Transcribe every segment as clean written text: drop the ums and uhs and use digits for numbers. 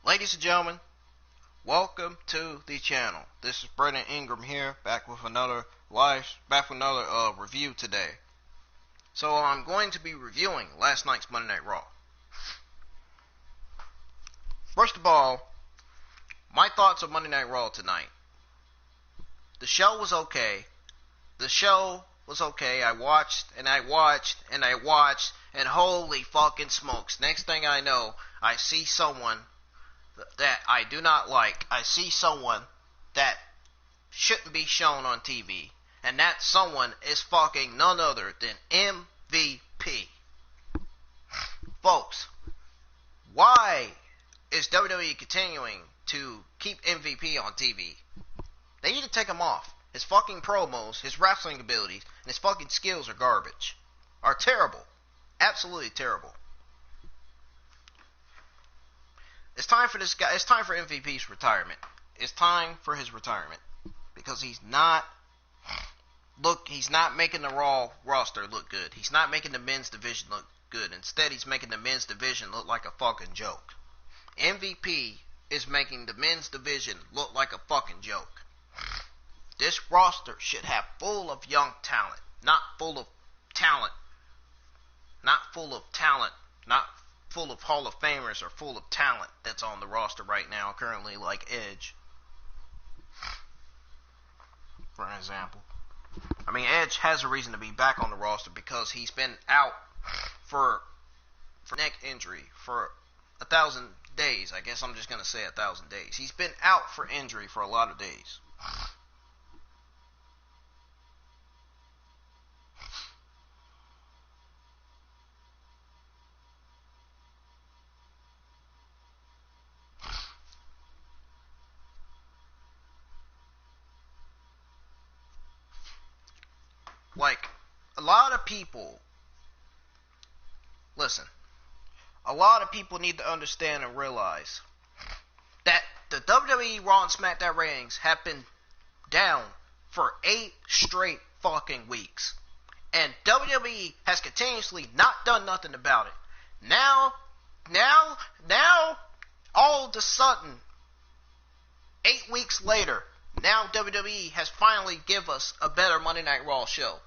Ladies and gentlemen, welcome to the channel. This is Brendan Ingram here, back with another review today. So I'm going to be reviewing last night's Monday Night Raw. First of all, my thoughts on Monday Night Raw tonight. The show was okay. I watched, and holy fucking smokes. Next thing I know, I see someone that I do not like. I see someone that shouldn't be shown on TV. And that someone is fucking none other than MVP. Folks, why is WWE continuing to keep MVP on TV? They need to take him off. His fucking promos, his wrestling abilities, and his fucking skills are garbage. Are terrible. Absolutely terrible. It's time for this guy. It's time for MVP's retirement. It's time for his retirement. Because he's not making the Raw roster look good. He's not making the men's division look good. Instead, he's making the men's division look like a fucking joke. MVP is making the men's division look like a fucking joke. This roster should have full of young talent, not full of talent, not full of Hall of Famers or full of talent that's on the roster right now, currently, like Edge, for an example. I mean, Edge has a reason to be back on the roster because he's been out for neck injury for 1,000 days. I guess I'm just going to say 1,000 days. He's been out for injury for a lot of days. Like, a lot of people need to understand and realize that the WWE Raw and SmackDown ratings have been down for 8 straight fucking weeks. And WWE has continuously not done nothing about it. Now, all of a sudden, 8 weeks later, now WWE has finally give us a better Monday Night Raw show.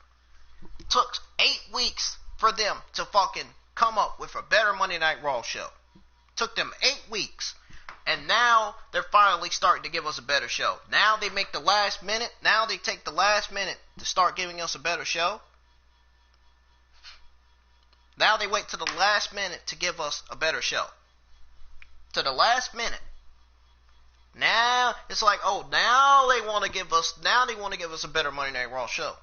It took 8 weeks for them to fucking come up with a better Monday Night Raw show. It took them 8 weeks. And now they're finally starting to give us a better show. Now they make the last minute. Now they take the last minute to start giving us a better show. Now they wait to the last minute to give us a better show. To the last minute. Now it's like, oh, now they want to give us a better Monday Night Raw show.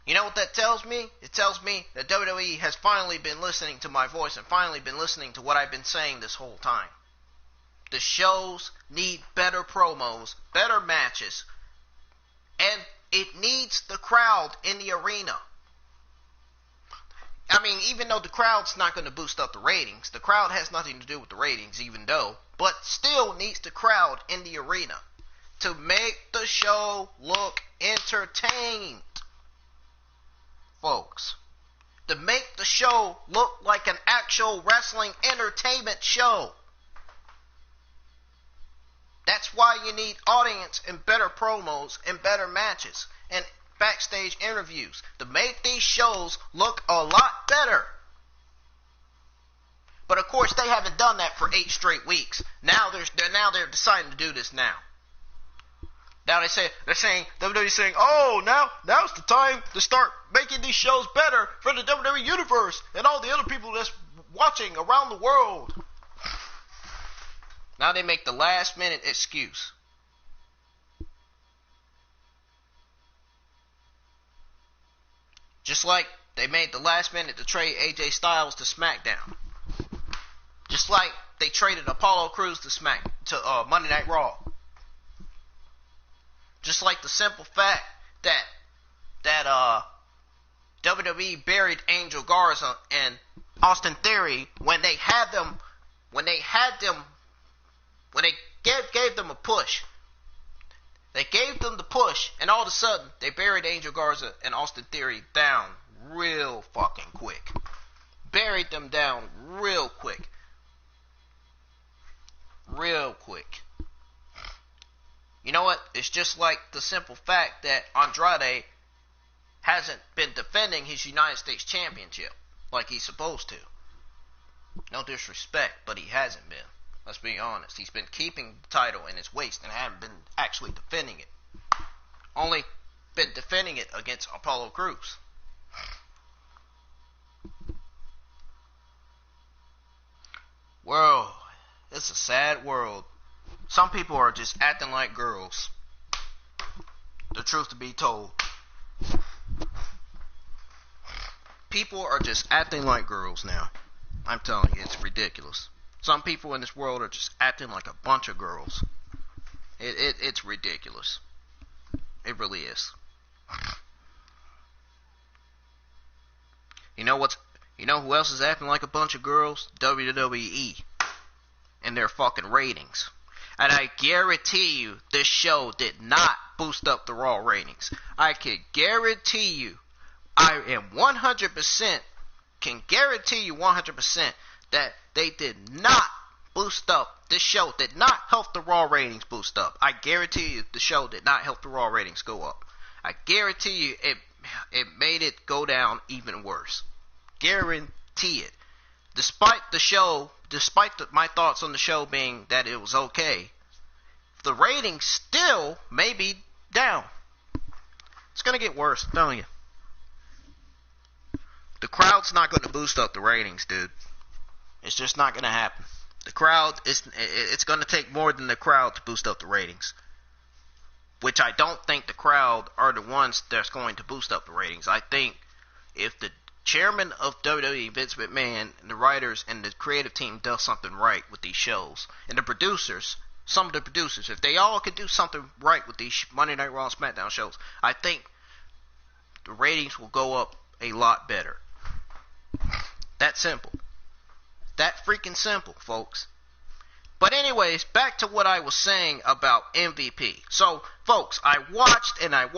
You know what that tells me? It tells me that WWE has finally been listening to my voice and finally been listening to what I've been saying this whole time. The shows need better promos, better matches, and it needs the crowd in the arena. I mean, even though the crowd's not going to boost up the ratings, the crowd has nothing to do with the ratings, but still needs the crowd in the arena to make the show look entertained. Folks, to make the show look like an actual wrestling entertainment show. That's why you need audience and better promos and better matches and backstage interviews to make these shows look a lot better. But of course they haven't done that for 8 straight weeks. Now they're deciding to do this now. Now they're saying WWE's saying, oh, now's the time to start making these shows better for the WWE Universe and all the other people that's watching around the world. Now they make the last minute excuse. Just like they made the last minute to trade AJ Styles to SmackDown. Just like they traded Apollo Crews to Monday Night Raw. Just like the simple fact that WWE buried Angel Garza and Austin Theory when they gave them a push. They gave them the push, and all of a sudden, they buried Angel Garza and Austin Theory down real fucking quick. Buried them down real quick. It's just like the simple fact that Andrade hasn't been defending his United States Championship like he's supposed to. No disrespect, but he hasn't been. Let's be honest. He's been keeping the title in his waist and haven't been actually defending it. Only been defending it against Apollo Crews. World. It's a sad world. Some people are just acting like girls. The truth to be told. People are just acting like girls now. I'm telling you, it's ridiculous. Some people in this world are just acting like a bunch of girls. It's ridiculous. It really is. You know who else is acting like a bunch of girls? WWE. And their fucking ratings. And I guarantee you, this show did not boost up the Raw ratings. I can guarantee you, I am 100%, can guarantee you 100% that they did not boost up, this show did not help the Raw ratings boost up. I guarantee you, the show did not help the Raw ratings go up. I guarantee you, it made it go down even worse. Guarantee it. Despite my thoughts on the show being that it was okay, the ratings still may be down. It's going to get worse, I'm telling you. The crowd's not going to boost up the ratings, dude. It's just not going to happen. The crowd, it's going to take more than the crowd to boost up the ratings. Which I don't think the crowd are the ones that's going to boost up the ratings. I think if the chairman of WWE, Vince McMahon, and the writers and the creative team does something right with these shows, and the producers, some of the producers, if they all could do something right with these Monday Night Raw and SmackDown shows, I think the ratings will go up a lot better. That simple. That freaking simple, folks. But anyways, back to what I was saying about MVP. So, folks, I watched, and I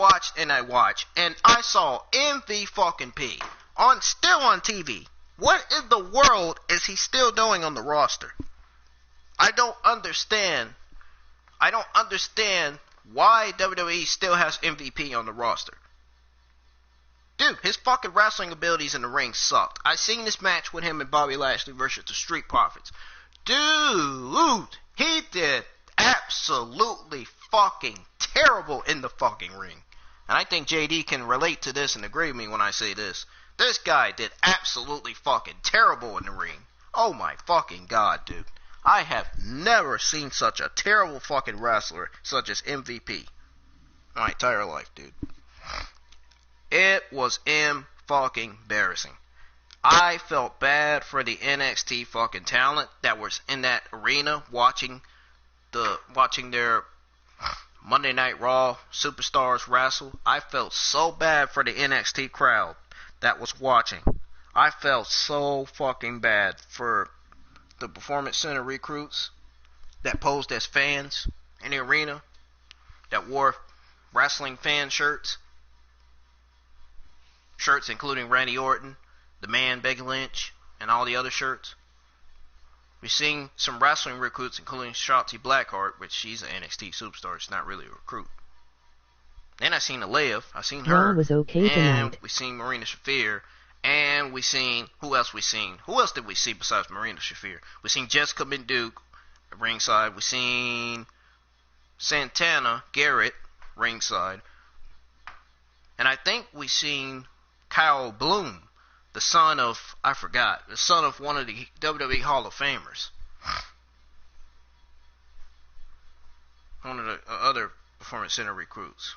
saw MVP still on TV. What in the world is he still doing on the roster? I don't understand why WWE still has MVP on the roster. Dude, his fucking wrestling abilities in the ring sucked. I seen this match with him and Bobby Lashley versus the Street Profits. Dude, he did absolutely fucking terrible in the fucking ring. And I think JD can relate to this and agree with me when I say this. This guy did absolutely fucking terrible in the ring. Oh my fucking god, dude. I have never seen such a terrible fucking wrestler such as MVP. My entire life, dude. It was fucking embarrassing. I felt bad for the NXT fucking talent that was in that arena watching their Monday Night Raw superstars wrestle. I felt so bad for the NXT crowd that was watching. I felt so fucking bad for the Performance Center recruits that posed as fans in the arena, that wore wrestling fan shirts including Randy Orton, the Man, Becky Lynch, and all the other shirts. We've seen some wrestling recruits, including Shotzi Blackheart, which she's an NXT superstar. She's not really a recruit. Then I seen Alev. I seen her. Was okay and tonight. we seen Marina Shafir. And we seen, who else we seen? Who else did we see besides Marina Shafir? We seen Jessica Menduke at ringside. We seen Santana Garrett ringside. And I think we seen Kyle Bloom, the son of one of the WWE Hall of Famers. One of the other Performance Center recruits.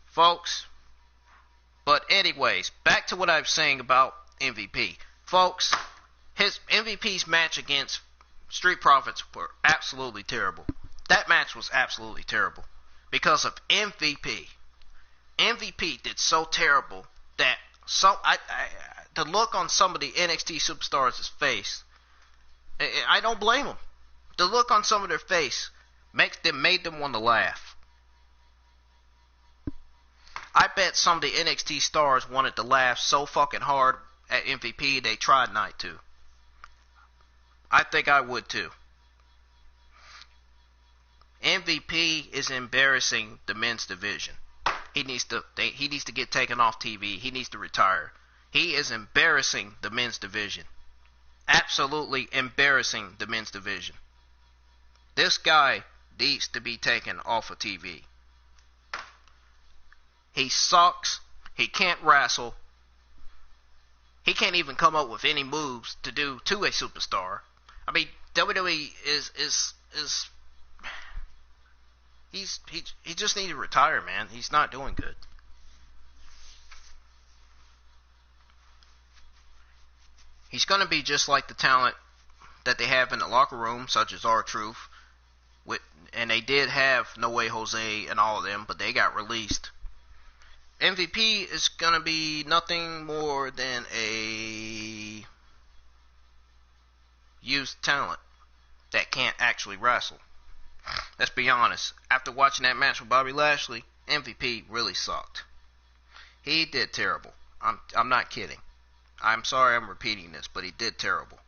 Folks, but anyways, back to what I was saying about MVP. Folks, his MVP's match against Street Profits were absolutely terrible. That match was absolutely terrible because of MVP. MVP did so terrible that the look on some of the NXT superstars' face, I don't blame them. The look on some of their face made them want to laugh. I bet some of the NXT stars wanted to laugh so fucking hard at MVP they tried not to. I think I would too. MVP is embarrassing the men's division. He needs to get taken off TV. He needs to retire. He is embarrassing the men's division. Absolutely embarrassing the men's division. This guy needs to be taken off of TV. He sucks. He can't wrestle. He can't even come up with any moves to do to a superstar. I mean, WWE he just needs to retire, man. He's not doing good. He's going to be just like the talent that they have in the locker room, such as R-Truth. And they did have No Way Jose and all of them, but they got released. MVP is going to be nothing more than a used talent that can't actually wrestle. Let's be honest. After watching that match with Bobby Lashley, MVP really sucked. He did terrible. I'm not kidding. I'm sorry I'm repeating this, but he did terrible.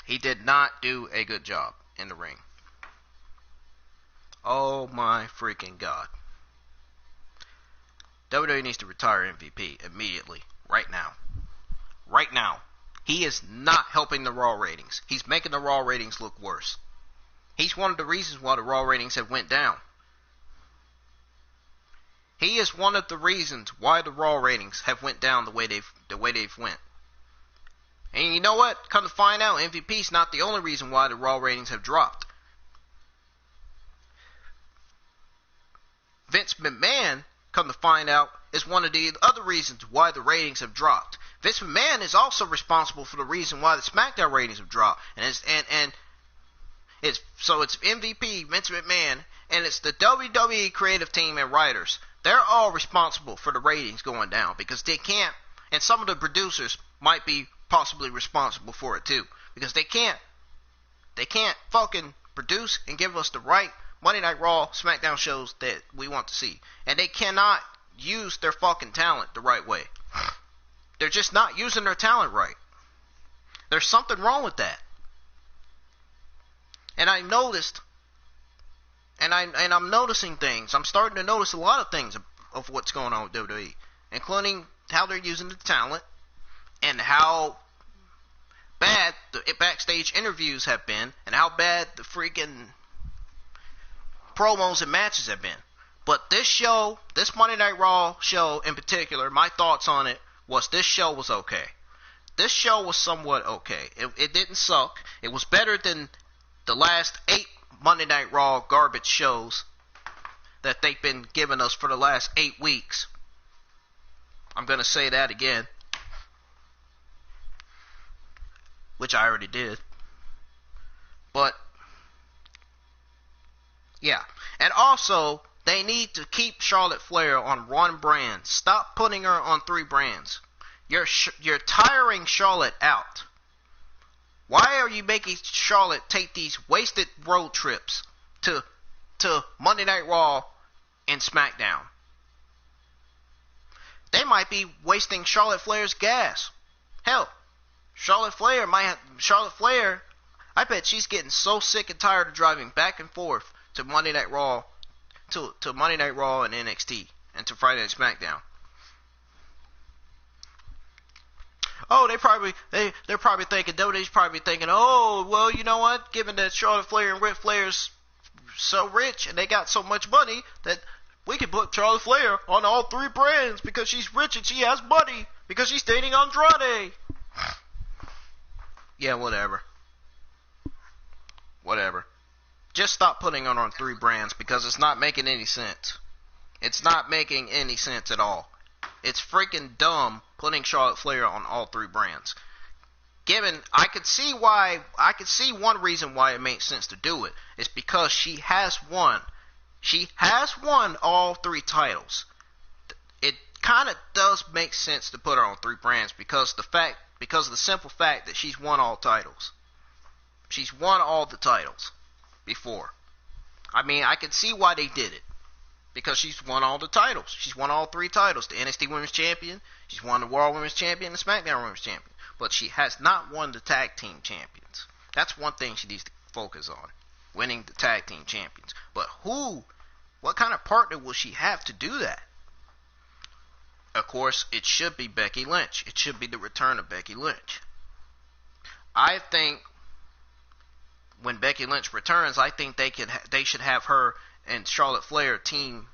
He did not do a good job in the ring. Oh my freaking God. WWE needs to retire MVP immediately. Right now. Right now. He is not helping the Raw ratings. He's making the Raw ratings look worse. He's one of the reasons why the Raw ratings have went down. He is one of the reasons why the Raw ratings have went down the way they've went. And you know what? Come to find out, MVP's not the only reason why the Raw ratings have dropped. Vince McMahon, come to find out, is one of the other reasons why the ratings have dropped. Vince McMahon is also responsible for the reason why the SmackDown ratings have dropped. It's MVP, Vince McMahon, and it's the WWE creative team and writers. They're all responsible for the ratings going down because they can't, and some of the producers might be possibly responsible for it too, because they can't fucking produce and give us the right Monday Night Raw, SmackDown shows that we want to see. And they cannot use their fucking talent the right way. They're just not using their talent right. There's something wrong with that. And I noticed, and I'm noticing things. I'm starting to notice a lot of things of what's going on with WWE, including how they're using the talent and how bad the backstage interviews have been and how bad the freaking promos and matches have been. But this show, this Monday Night Raw show in particular, my thoughts on it was this show was okay. This show was somewhat okay. It didn't suck. It was better than the last 8 Monday Night Raw garbage shows that they've been giving us for the last 8 weeks. I'm going to say that again, which I already did. But yeah. And also, they need to keep Charlotte Flair on one brand. Stop putting her on 3 brands. You're tiring Charlotte out. Why are you making Charlotte take these wasted road trips to Monday Night Raw and SmackDown? They might be wasting Charlotte Flair's gas. Hell, Charlotte Flair, I bet she's getting so sick and tired of driving back and forth to Monday Night Raw, to Monday Night Raw and NXT, and to Friday Night SmackDown. Oh, they're probably thinking, WWE's probably thinking, oh, well, you know what? Given that Charlotte Flair and Ric Flair's so rich and they got so much money that we can put Charlotte Flair on all 3 brands because she's rich and she has money because she's dating Andrade. Yeah, whatever. Just stop putting her on 3 brands because it's not making any sense. It's not making any sense at all. It's freaking dumb putting Charlotte Flair on all 3 brands. I could see one reason why it makes sense to do it. It's because she has won all 3 titles. It kind of does make sense to put her on 3 brands because of the simple fact that she's won all titles. She's won all the titles before. I mean, I can see why they did it. Because she's won all the titles. She's won all 3 titles. The NXT Women's Champion, she's won the Raw Women's Champion, and the SmackDown Women's Champion. But she has not won the Tag Team Champions. That's one thing she needs to focus on. winning the tag team champions. But what kind of partner will she have to do that? Of course, it should be Becky Lynch. It should be the return of Becky Lynch. I think when Becky Lynch returns, I think they should have her and Charlotte Flair team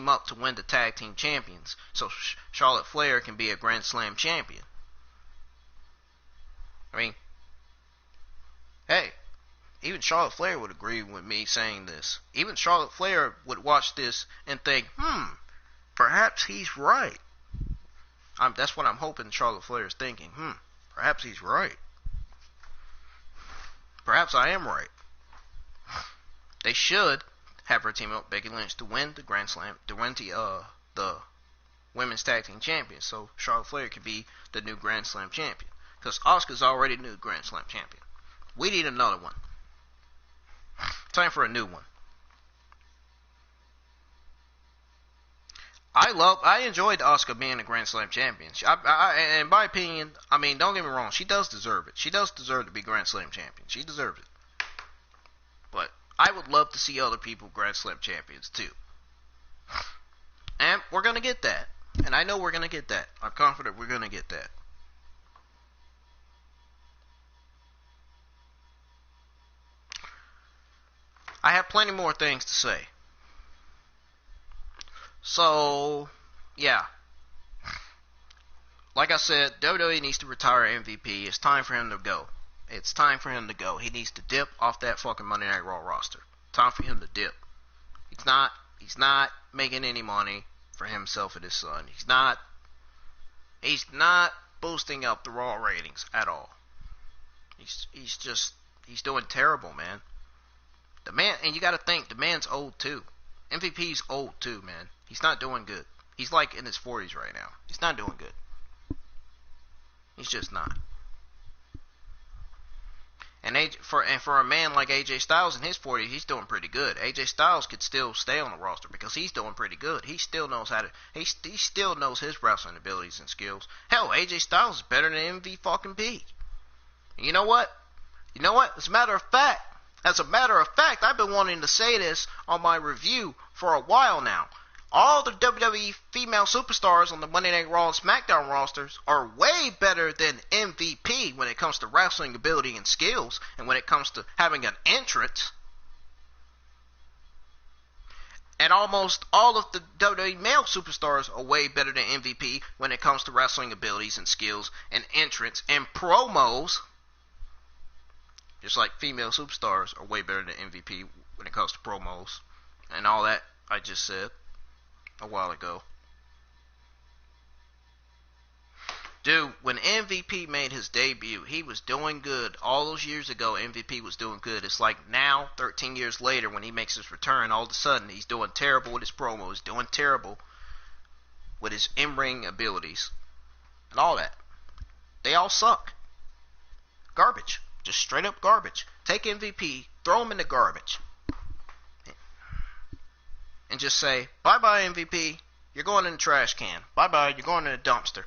up to win the tag team champions, so Charlotte Flair can be a Grand Slam champion. I mean, hey, even Charlotte Flair would agree with me saying this. Even Charlotte Flair would watch this and think, perhaps he's right. That's what I'm hoping Charlotte Flair is thinking. Perhaps he's right. Perhaps I am right. They should have her team up Becky Lynch to win the Grand Slam, to win the Women's Tag Team Champions, so Charlotte Flair could be the new Grand Slam champion. Because Asuka's already the new Grand Slam champion. We need another one. Time for a new one. I enjoyed Asuka being a Grand Slam champion. In my opinion, I mean, don't get me wrong, she does deserve it. She does deserve to be Grand Slam champion. She deserves it. But I would love to see other people Grand Slam champions too. And we're going to get that. And I know we're going to get that. I'm confident we're going to get that. I have plenty more things to say. So, yeah. Like I said, WWE needs to retire MVP. It's time for him to go. It's time for him to go. He needs to dip off that fucking Monday Night Raw roster. Time for him to dip. He's not making any money for himself and his son. He's not boosting up the Raw ratings at all. He's doing terrible, man. The man, and you gotta think, the man's old too. MVP's old too, man. He's not doing good. He's like in his 40s right now. He's not doing good. He's just not. And for a man like AJ Styles in his 40s, he's doing pretty good. AJ Styles could still stay on the roster because he's doing pretty good. He still knows he still knows his wrestling abilities and skills. Hell, AJ Styles is better than MVP. And you know what? As a matter of fact, I've been wanting to say this on my review for a while now. All the WWE female superstars on the Monday Night Raw and SmackDown rosters are way better than MVP when it comes to wrestling ability and skills, and when it comes to having an entrance. And almost all of the WWE male superstars are way better than MVP when it comes to wrestling abilities and skills and entrance and promos. Just like female superstars are way better than MVP when it comes to promos and all that I just said a while ago. Dude, when MVP made his debut, he was doing good. All those years ago, MVP was doing good. It's like now, 13 years later, when he makes his return, all of a sudden, he's doing terrible with his promos, doing terrible with his in-ring abilities, and all that. They all suck. Garbage. Just straight up garbage. Take MVP, throw him in the garbage, and just say, bye-bye MVP, you're going in the trash can. Bye-bye, you're going in the dumpster.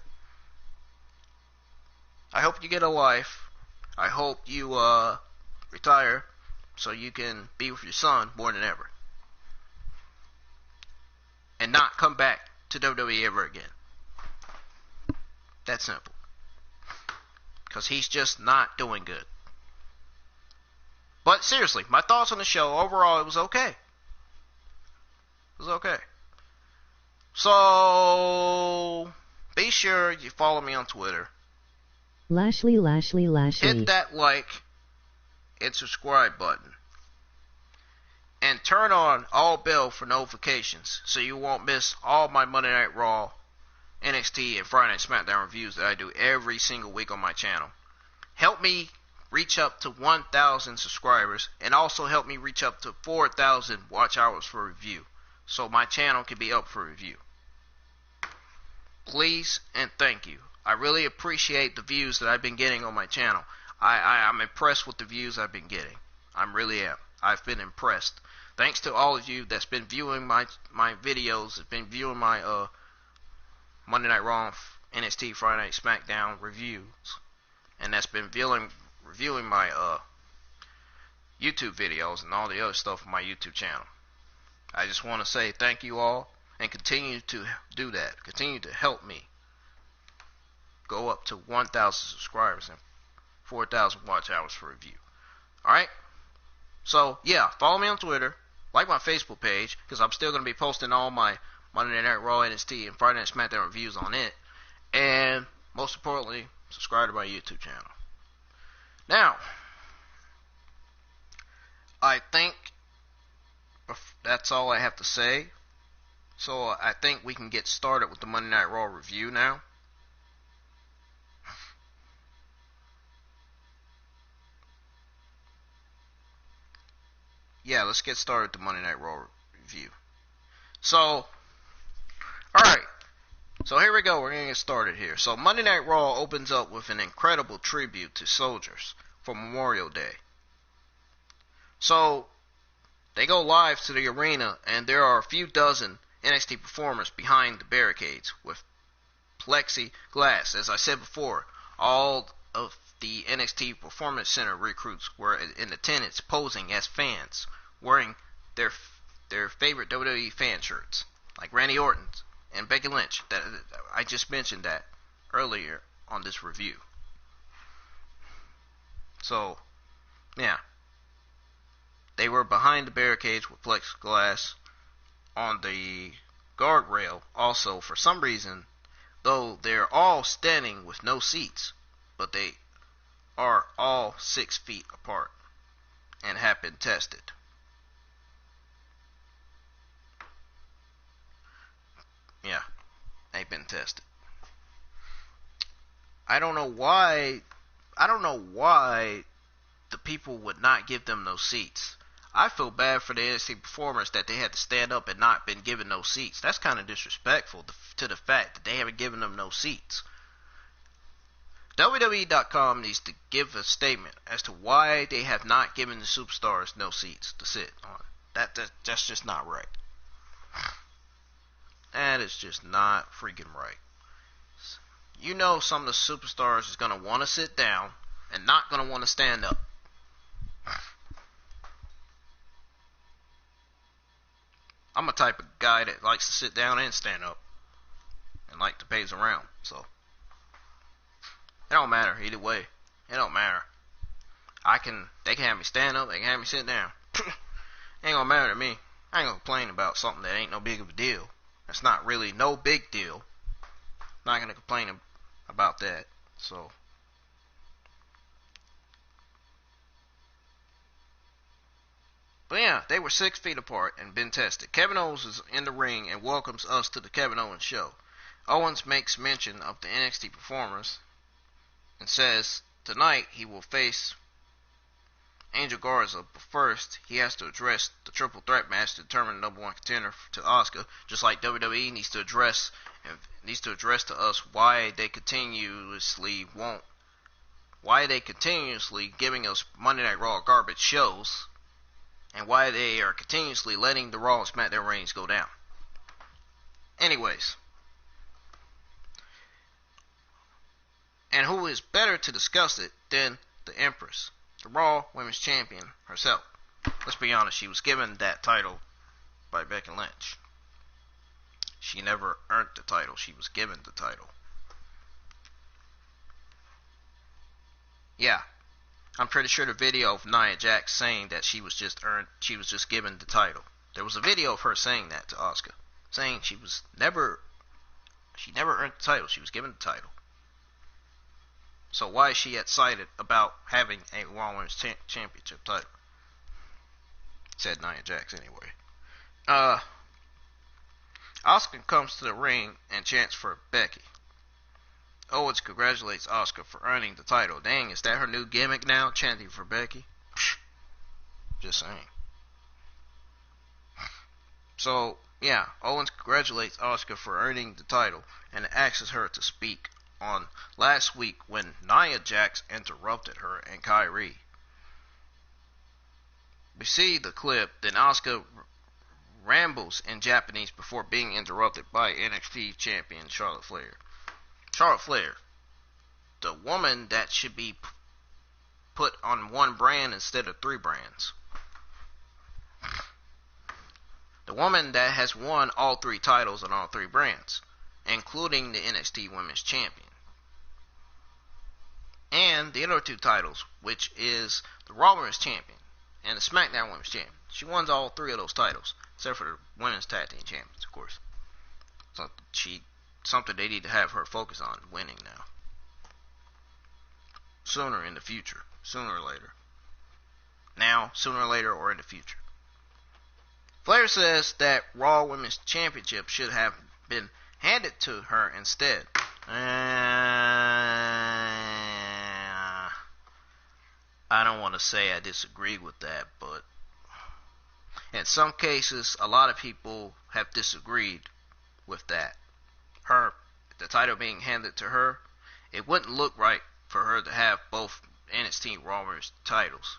I hope you get a life. I hope you retire so you can be with your son more than ever. And not come back to WWE ever again. That's simple. Because he's just not doing good. But seriously, my thoughts on the show, overall, it was okay. It was okay. So, be sure you follow me on Twitter. Lashley. Hit that like and subscribe button. And turn on all bell for notifications so you won't miss all my Monday Night Raw, NXT, and Friday Night SmackDown reviews that I do every single week on my channel. Help me reach up to 1,000 subscribers, and also help me reach up to 4,000 watch hours for review, so my channel can be up for review. Please and thank you. I really appreciate the views that I've been getting on my channel. I'm impressed with the views I've been getting. I really am. I've been impressed. Thanks to all of you that's been viewing my videos, that's been viewing my Monday Night Raw, NXT, Friday Night SmackDown reviews, and that's been reviewing my YouTube videos and all the other stuff on my YouTube channel. I just want to say thank you all, and continue to do that. Continue to help me go up to 1,000 subscribers and 4,000 watch hours for review. Alright? So, yeah, follow me on Twitter, like my Facebook page, because I'm still going to be posting all my Monday Night Raw, NXT, and Friday Night SmackDown reviews on it. And, most importantly, subscribe to my YouTube channel. Now, I think that's all I have to say. So, I think we can get started with the Monday Night Raw review now. Yeah, let's get started with the Monday Night Raw review. So, alright. So here we go, we're going to get started here. So Monday Night Raw opens up with an incredible tribute to soldiers for Memorial Day. So, they go live to the arena, and there are a few dozen NXT performers behind the barricades with plexiglass. As I said before, all of the NXT Performance Center recruits were in attendance posing as fans, wearing their favorite WWE fan shirts, like Randy Orton and Becky Lynch. That I just mentioned that earlier on this review. So, yeah. They were behind the barricades with plexiglass on the guardrail. Also, for some reason, though they're all standing with no seats, but they are all 6 feet apart and have been tested. Yeah, they've been tested. I don't know why the people would not give them those seats. I feel bad for the NXT performers that they had to stand up and not been given those seats. That's kind of disrespectful to the fact that they haven't given them no seats. WWE.com needs to give a statement as to why they have not given the superstars no seats to sit on. That's just not right. That is just not freaking right. You know some of the superstars is going to want to sit down and not going to want to stand up. I'm a type of guy that likes to sit down and stand up and like to pace around, so it don't matter either way. It don't matter. They can have me stand up, they can have me sit down. Ain't gonna matter to me. I ain't gonna complain about something that ain't no big of a deal. That's not really no big deal. Not gonna complain about that. So, but yeah, they were 6 feet apart and been tested. Kevin Owens is in the ring and welcomes us to the Kevin Owens show. Owens makes mention of the NXT performers and says tonight he will face Angel Garza, but first he has to address the triple threat match to determine the number one contender to Asuka, just like WWE needs to address to us why they continuously giving us Monday Night Raw garbage shows, and why they are continuously letting the Raw and SmackDown ratings go down. Anyways, and who is better to discuss it than the Empress, the Raw Women's Champion herself? Let's be honest, she was given that title by Becky Lynch. She never earned the title, she was given the title. Yeah, I'm pretty sure the video of Nia Jax saying that she was just given the title. There was a video of her saying that to Asuka, saying she never earned the title, she was given the title. So why is she excited about having a Raw Women's Championship title? Said Nia Jax anyway. Asuka comes to the ring and chants for Becky. Owens congratulates Asuka for earning the title. Dang, is that her new gimmick now, chanting for Becky? Just saying. So, yeah, Owens congratulates Asuka for earning the title and asks her to speak on last week when Nia Jax interrupted her and Kyrie. We see the clip, then Asuka rambles in Japanese before being interrupted by NXT champion Charlotte Flair. Charlotte Flair, the woman that should be put on one brand instead of 3 brands. The woman that has won all 3 titles on all 3 brands, including the NXT Women's Champion. And the other 2 titles, which is the Raw Women's Champion and the SmackDown Women's Champion. She won all 3 of those titles, except for the Women's Tag Team Champions, of course. So something they need to have her focus on, winning now. Sooner in the future. Sooner or later. Now, sooner or later, or in the future. Flair says that Raw Women's Championship should have been handed to her instead. I don't want to say I disagree with that, but in some cases, a lot of people have disagreed with that. The title being handed to her, it wouldn't look right for her to have both NXT Raw Women's titles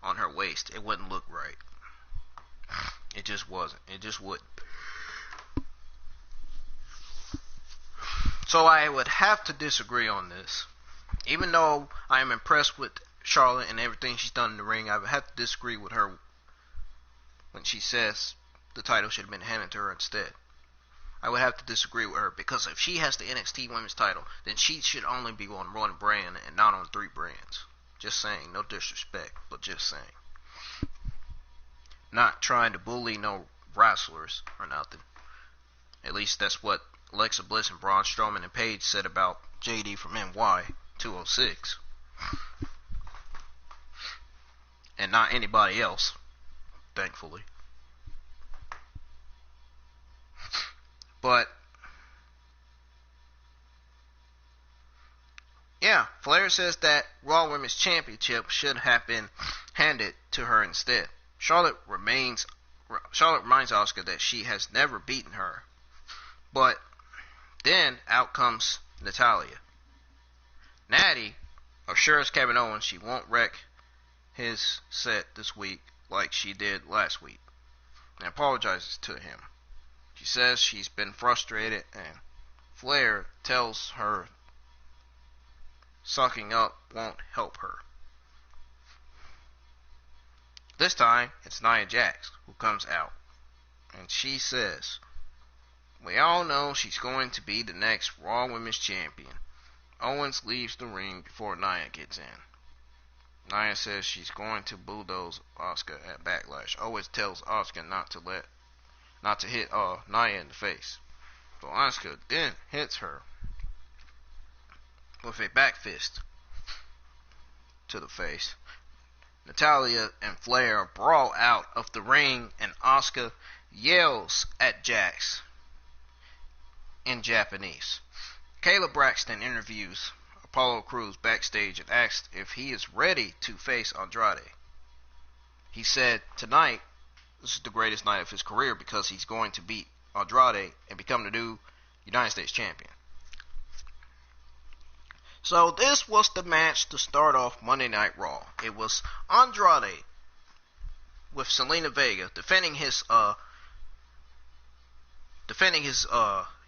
on her waist. It wouldn't look right. It just wasn't. It just wouldn't. So I would have to disagree on this. Even though I am impressed with Charlotte and everything she's done in the ring, I would have to disagree with her when she says the title should have been handed to her instead. I would have to disagree with her, because if she has the NXT Women's title, then she should only be on 1 brand and not on 3 brands. Just saying. No disrespect, but just saying. Not trying to bully no wrestlers or nothing. At least that's what Alexa Bliss and Braun Strowman and Paige said about JD from NY 206. And not anybody else, thankfully. But yeah, Flair says that Raw Women's Championship should have been handed to her instead. Charlotte reminds Asuka that she has never beaten her. But then out comes Natalya. Natty assures Kevin Owens she won't wreck his set this week like she did last week, and apologizes to him. She says she's been frustrated, and Flair tells her sucking up won't help her. This time, it's Nia Jax who comes out, and she says, "We all know she's going to be the next Raw Women's Champion." Owens leaves the ring before Nia gets in. Nia says she's going to bulldoze Asuka at Backlash. Owens tells Asuka not to hit Nia in the face. So Asuka then hits her with a back fist to the face. Natalya and Flair brawl out of the ring, and Asuka yells at Jax in Japanese. Kayla Braxton interviews Apollo Crews backstage and asks if he is ready to face Andrade. He said tonight this is the greatest night of his career because he's going to beat Andrade and become the new United States champion. So this was the match to start off Monday Night Raw. It was Andrade with Zelina Vega defending his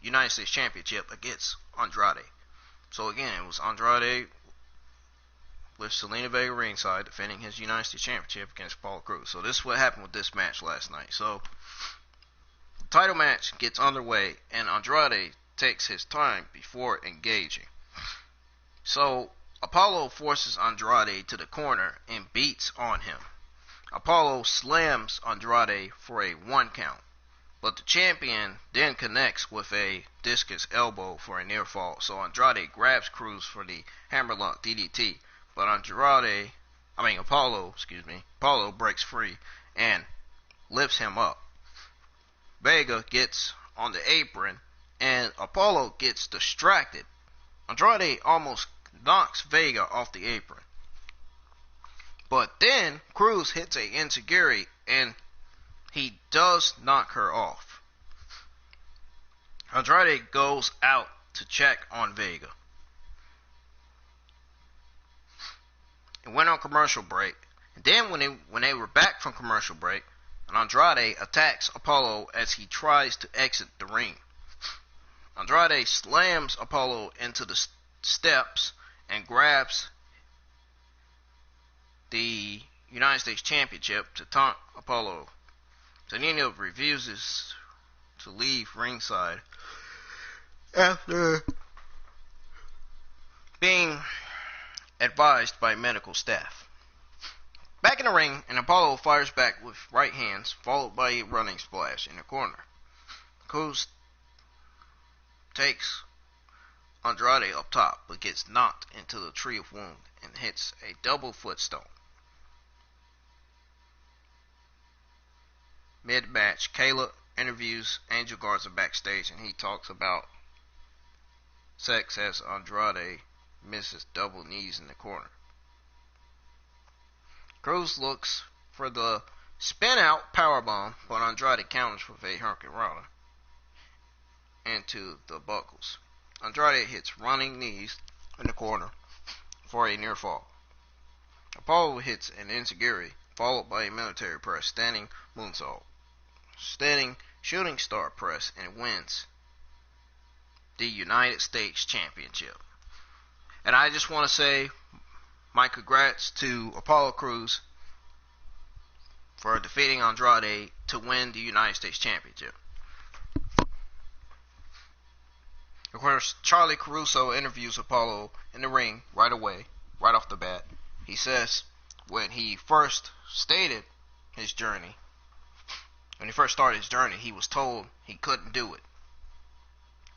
United States Championship against Andrade. So again, it was Andrade with Zelina Vega ringside defending his United States Championship against Apollo Crews. So this is what happened with this match last night. So the title match gets underway, and Andrade takes his time before engaging. So Apollo forces Andrade to the corner and beats on him. Apollo slams Andrade for a 1 count, but the champion then connects with a discus elbow for a near fall. So Andrade grabs Crews for the hammerlock DDT, but Apollo breaks free and lifts him up. Vega gets on the apron, and Apollo gets distracted. Andrade almost knocks Vega off the apron. But then Crews hits a enziguri, and he does knock her off. Andrade goes out to check on Vega. It went on commercial break. And then when they were back from commercial break, Andrade attacks Apollo as he tries to exit the ring. Andrade slams Apollo into the steps and grabs the United States Championship to taunt Apollo. Zanino refuses to leave ringside after being advised by medical staff. Back in the ring, and Apollo fires back with right hands, followed by a running splash in the corner. Cruz takes Andrade up top, but gets knocked into the Tree of Wound and hits a double foot stomp. Mid-match, Kayla interviews Angel Garza backstage, and he talks about sex as Andrade misses double knees in the corner. Cruz looks for the spin-out powerbomb, but Andrade counters with a hurricanrana into the buckles. Andrade hits running knees in the corner for a near fall. Apollo hits an enziguri, followed by a military press, standing moonsault, standing shooting star press, and wins the United States Championship. And I just want to say my congrats to Apollo Crews for defeating Andrade to win the United States Championship. Of course, Charlie Caruso interviews Apollo in the ring right away, right off the bat. He says when he first started his journey, he was told he couldn't do it.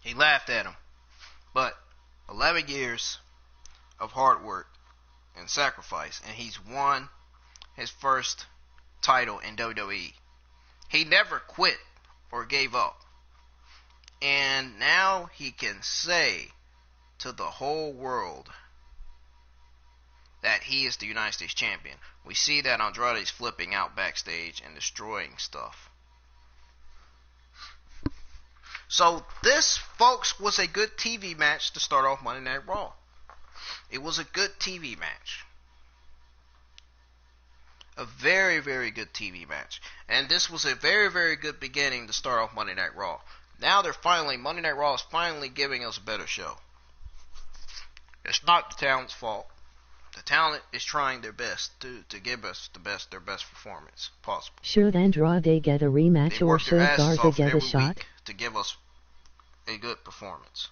He laughed at him. But 11 years of hard work and sacrifice, and he's won his first title in WWE. He never quit or gave up. And now he can say to the whole world that he is the United States Champion. We see that Andrade's flipping out backstage and destroying stuff. So this, folks, was a good TV match to start off Monday Night Raw. It was a good TV match. A very, very good TV match. And this was a very, very good beginning to start off Monday Night Raw. Now Monday Night Raw is finally giving us a better show. It's not the talent's fault. The talent is trying their best to give us their best performance possible. Should Andrade get a rematch or should Garza get a shot? To give us a good performance.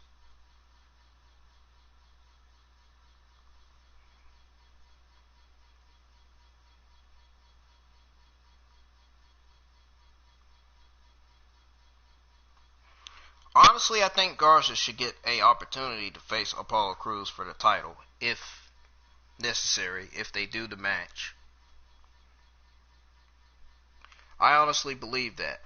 Honestly, I think Garza should get an opportunity to face Apollo Crews for the title, if necessary, if they do the match. I honestly believe that.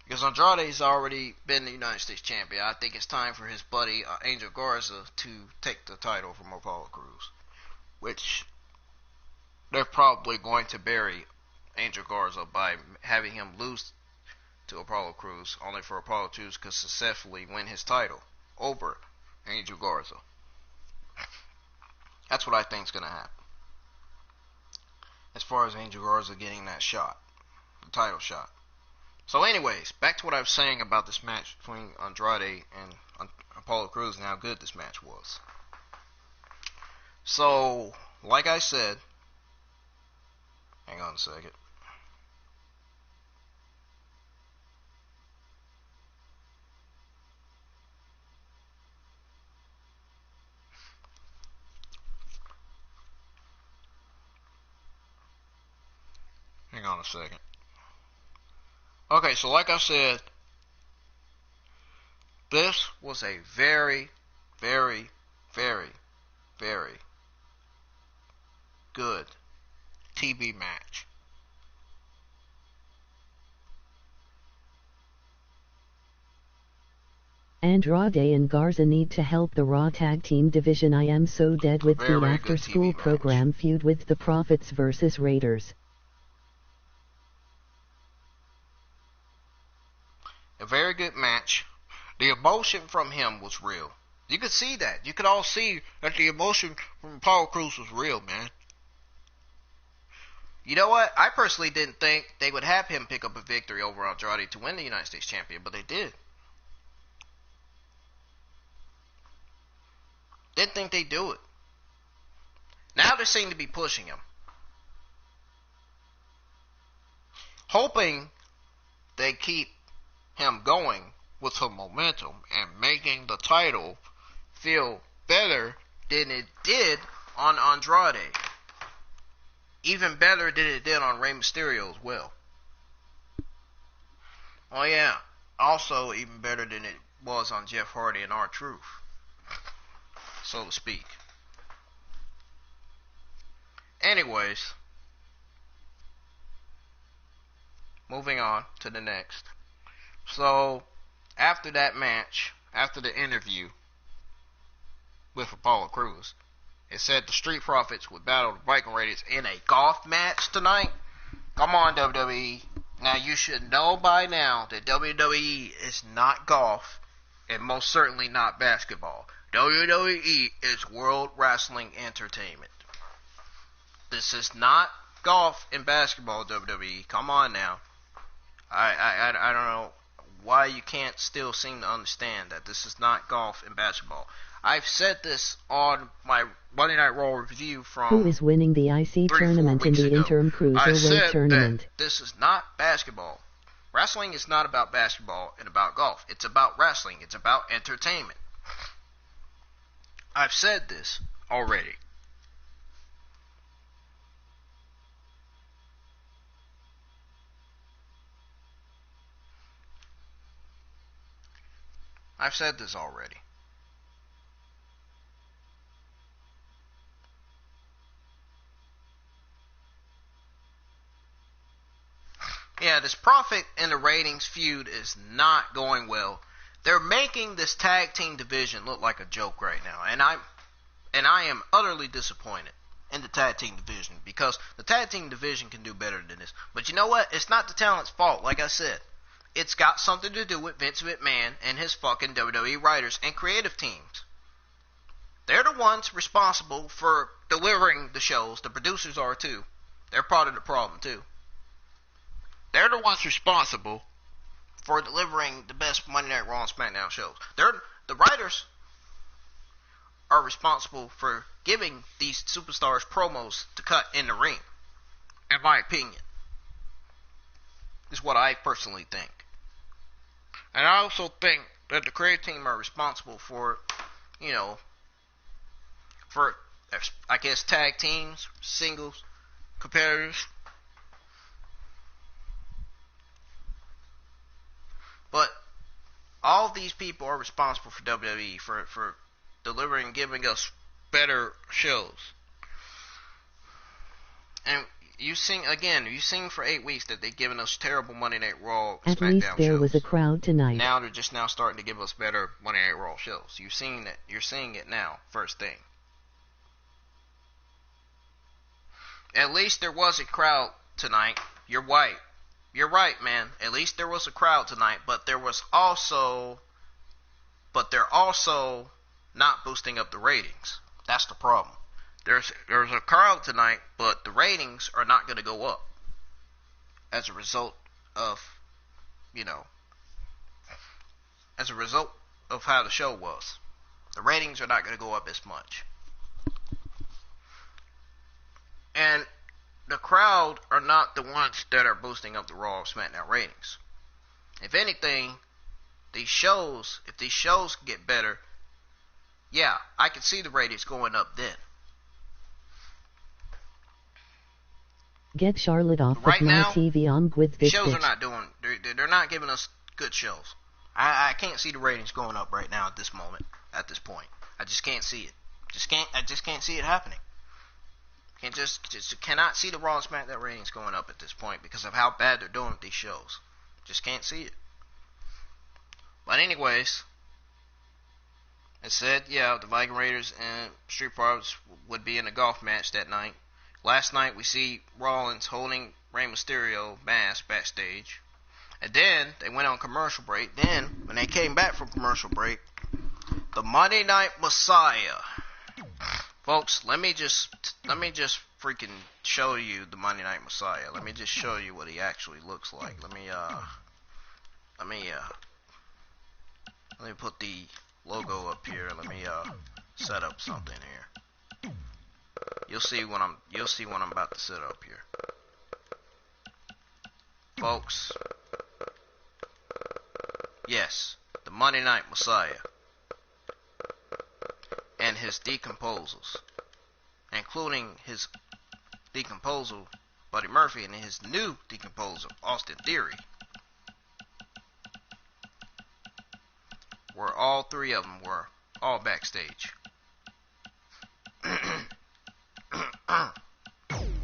Because Andrade's already been the United States Champion. I think it's time for his buddy Angel Garza to take the title from Apollo Crews. Which they're probably going to bury Angel Garza by having him lose to Apollo Crews, only for Apollo Crews to successfully win his title over Angel Garza. That's what I think is going to happen. As far as Angel Garza getting that shot, the title shot. So anyways, back to what I was saying about this match between Andrade and Apollo Crews and how good this match was. So, like I said, hang on a second. Hang on a second. Okay, so like I said, this was a very, very, very, very good TV match. Andrade and Garza need to help the Raw Tag Team division. I am so dead with the after-school program feud with the Profits versus Raiders. A very good match. The emotion from him was real. You could see that. You could all see that the emotion from Apollo Crews was real, man. You know what? I personally didn't think they would have him pick up a victory over Andrade to win the United States Champion, but they did. Didn't think they'd do it. Now they seem to be pushing him, hoping they keep him going with some momentum and making the title feel better than it did on Andrade. Even better than it did on Rey Mysterio as well. Oh yeah, also even better than it was on Jeff Hardy and R-Truth, so to speak. Anyways, moving on to the next. So, after that match, after the interview with Apollo Crews, it said the Street Profits would battle the Viking Raiders in a golf match tonight. Come on, WWE. Now, you should know by now that WWE is not golf and most certainly not basketball. WWE is World Wrestling Entertainment. This is not golf and basketball, WWE. Come on now. I don't know why you can't still seem to understand that this is not golf and basketball. I've said this on my Monday Night Raw review from who is winning the IC tournament in the interim cruiserweight tournament. This is not basketball. Wrestling is not about basketball and about golf. It's about wrestling. It's about entertainment. I've said this already. I've said this already. Yeah, this profit and the ratings feud is not going well. They're making this tag team division look like a joke right now, and I am utterly disappointed in the tag team division because the tag team division can do better than this. But you know what? It's not the talent's fault, like I said. It's got something to do with Vince McMahon and his fucking WWE writers and creative teams. They're the ones responsible for delivering the shows. The producers are too. They're part of the problem too. They're the ones responsible for delivering the best Monday Night Raw and SmackDown shows. The writers are responsible for giving these superstars promos to cut in the ring. In my opinion. Is what I personally think. And I also think that the creative team are responsible for, for, I guess, tag teams, singles, competitors. But all these people are responsible for WWE, for delivering and giving us better shows. And you've seen for 8 weeks that they've given us terrible Monday Night Raw and SmackDown shows. At least there was a crowd tonight. Now they're just now starting to give us better Monday Night Raw shows. You're seeing it now, first thing. At least there was a crowd tonight. You're right. You're right, man. At least there was a crowd tonight, but they're also not boosting up the ratings. That's the problem. There's a crowd tonight, but the ratings are not going to go up as a result of how the show was. The ratings are not going to go up as much. And the crowd are not the ones that are boosting up the Raw or SmackDown ratings. If anything, if these shows get better, yeah, I can see the ratings going up then. Get Charlotte off of my TV on with this shows bitch. Are not doing. They're not giving us good shows. I can't see the ratings going up right now at this moment. At this point, I just can't see it. I just can't see it happening. Cannot see the Raw and SmackDown ratings going up at this point because of how bad they're doing with these shows. Just can't see it. But anyways, it said, the Viking Raiders and Street Profits would be in a golf match that night. Last night we see Rollins holding Rey Mysterio mask backstage. And then they went on commercial break. Then, when they came back from commercial break, the Monday Night Messiah. Folks, let me just freaking show you the Monday Night Messiah. Let me just show you what he actually looks like. Let me put the logo up here. Let me set up something here. You'll see what I'm about to set up here. Folks, yes, the Monday Night Messiah and his decomposers, including his decomposer, Buddy Murphy, and his new decomposer, Austin Theory, were all three of them were all backstage.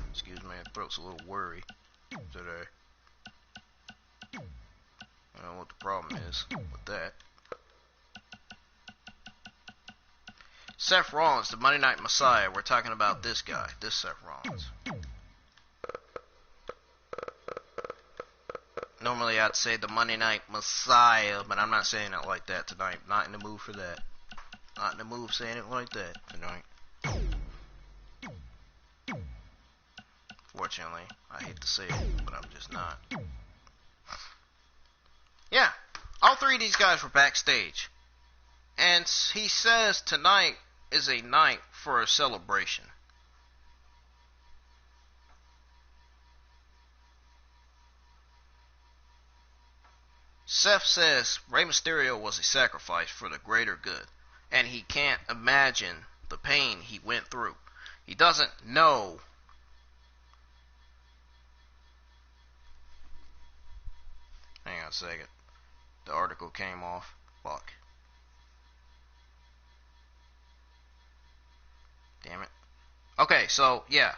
Excuse me, my throat's a little worried today. I don't know what the problem is with that. Seth Rollins, the Monday Night Messiah. We're talking about this guy, this Seth Rollins. Normally I'd say the Monday Night Messiah, but I'm not saying it like that tonight. Not in the mood for that. Not in the mood saying it like that tonight. Fortunately, I hate to say it, but I'm just not. Yeah, all three of these guys were backstage. And he says tonight is a night for a celebration. Seth says Rey Mysterio was a sacrifice for the greater good, and he can't imagine the pain he went through. He doesn't know. Hang on a second. The article came off. Fuck. Damn it. Okay, so, yeah.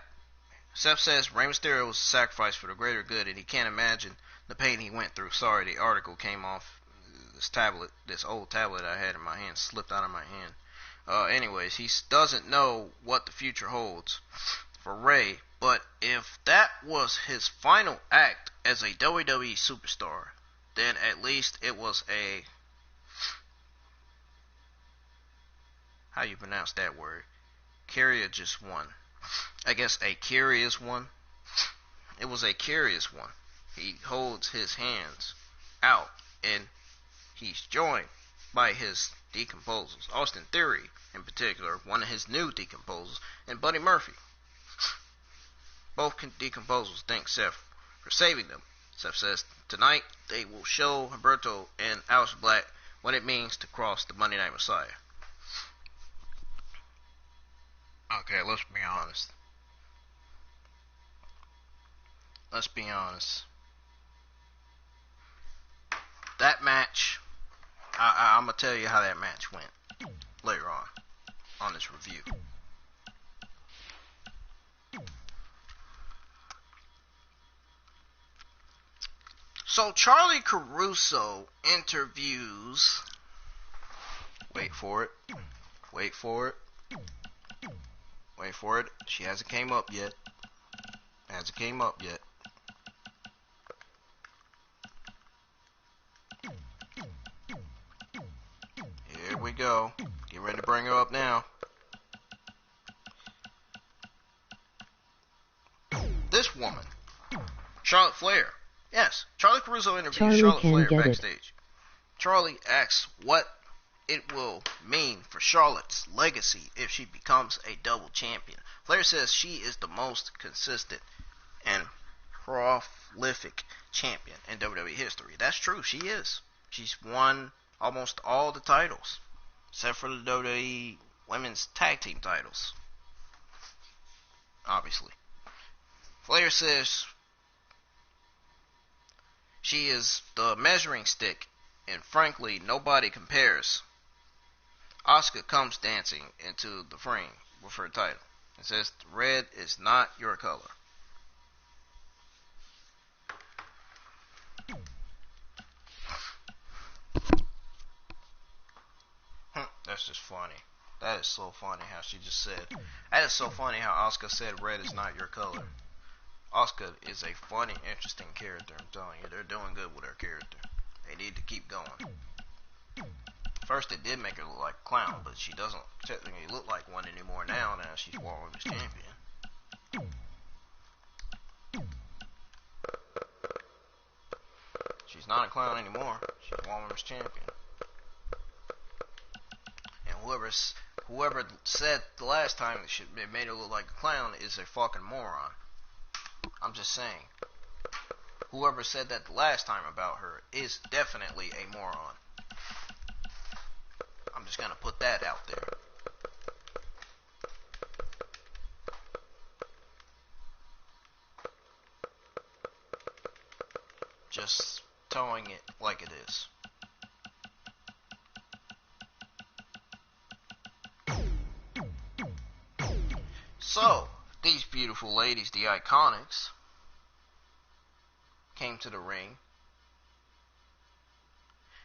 Seth says Rey Mysterio was a sacrifice for the greater good, and he can't imagine the pain he went through. Sorry, the article came off. This old tablet I had in my hand slipped out of my hand. Anyways, he doesn't know what the future holds for Rey, but if that was his final act as a WWE superstar, then at least it was a, how you pronounce that word? Courageous one. I guess a curious one. It was a curious one. He holds his hands out, and he's joined by his decomposers. Austin Theory, in particular, one of his new decomposers, and Buddy Murphy. Both decomposers thank Seth for saving them. Seth says tonight they will show Humberto and Aleister Black what it means to cross the Monday Night Messiah. Okay, let's be honest. Let's be honest. That match, I'm going to tell you how that match went later on this review. So Charlie Caruso interviews, wait for it, she hasn't came up yet, Here we go, get ready to bring her up now. This woman, Charlotte Flair. Yes, Charlie Caruso interviews Charlotte Flair backstage. Charlie asks what it will mean for Charlotte's legacy if she becomes a double champion. Flair says she is the most consistent and prolific champion in WWE history. That's true, she is. She's won almost all the titles, except for the WWE Women's Tag Team titles. Obviously. Flair says she is the measuring stick, and frankly, nobody compares. Asuka comes dancing into the frame with her title and says, "Red is not your color." That's just funny. That is so funny how she just said. That is so funny how Asuka said, "Red is not your color." Asuka is a funny, interesting character. I'm telling you, they're doing good with her character. They need to keep going. First, it did make her look like a clown, but she doesn't technically look like one anymore now she's World Women's Champion. She's not a clown anymore. She's World Women's Champion. And whoever said the last time it made her look like a clown is a fucking moron. I'm just saying. Whoever said that the last time about her is definitely a moron. I'm just gonna put that out there. Just telling it like it is. So, these beautiful ladies, the Iconics, came to the ring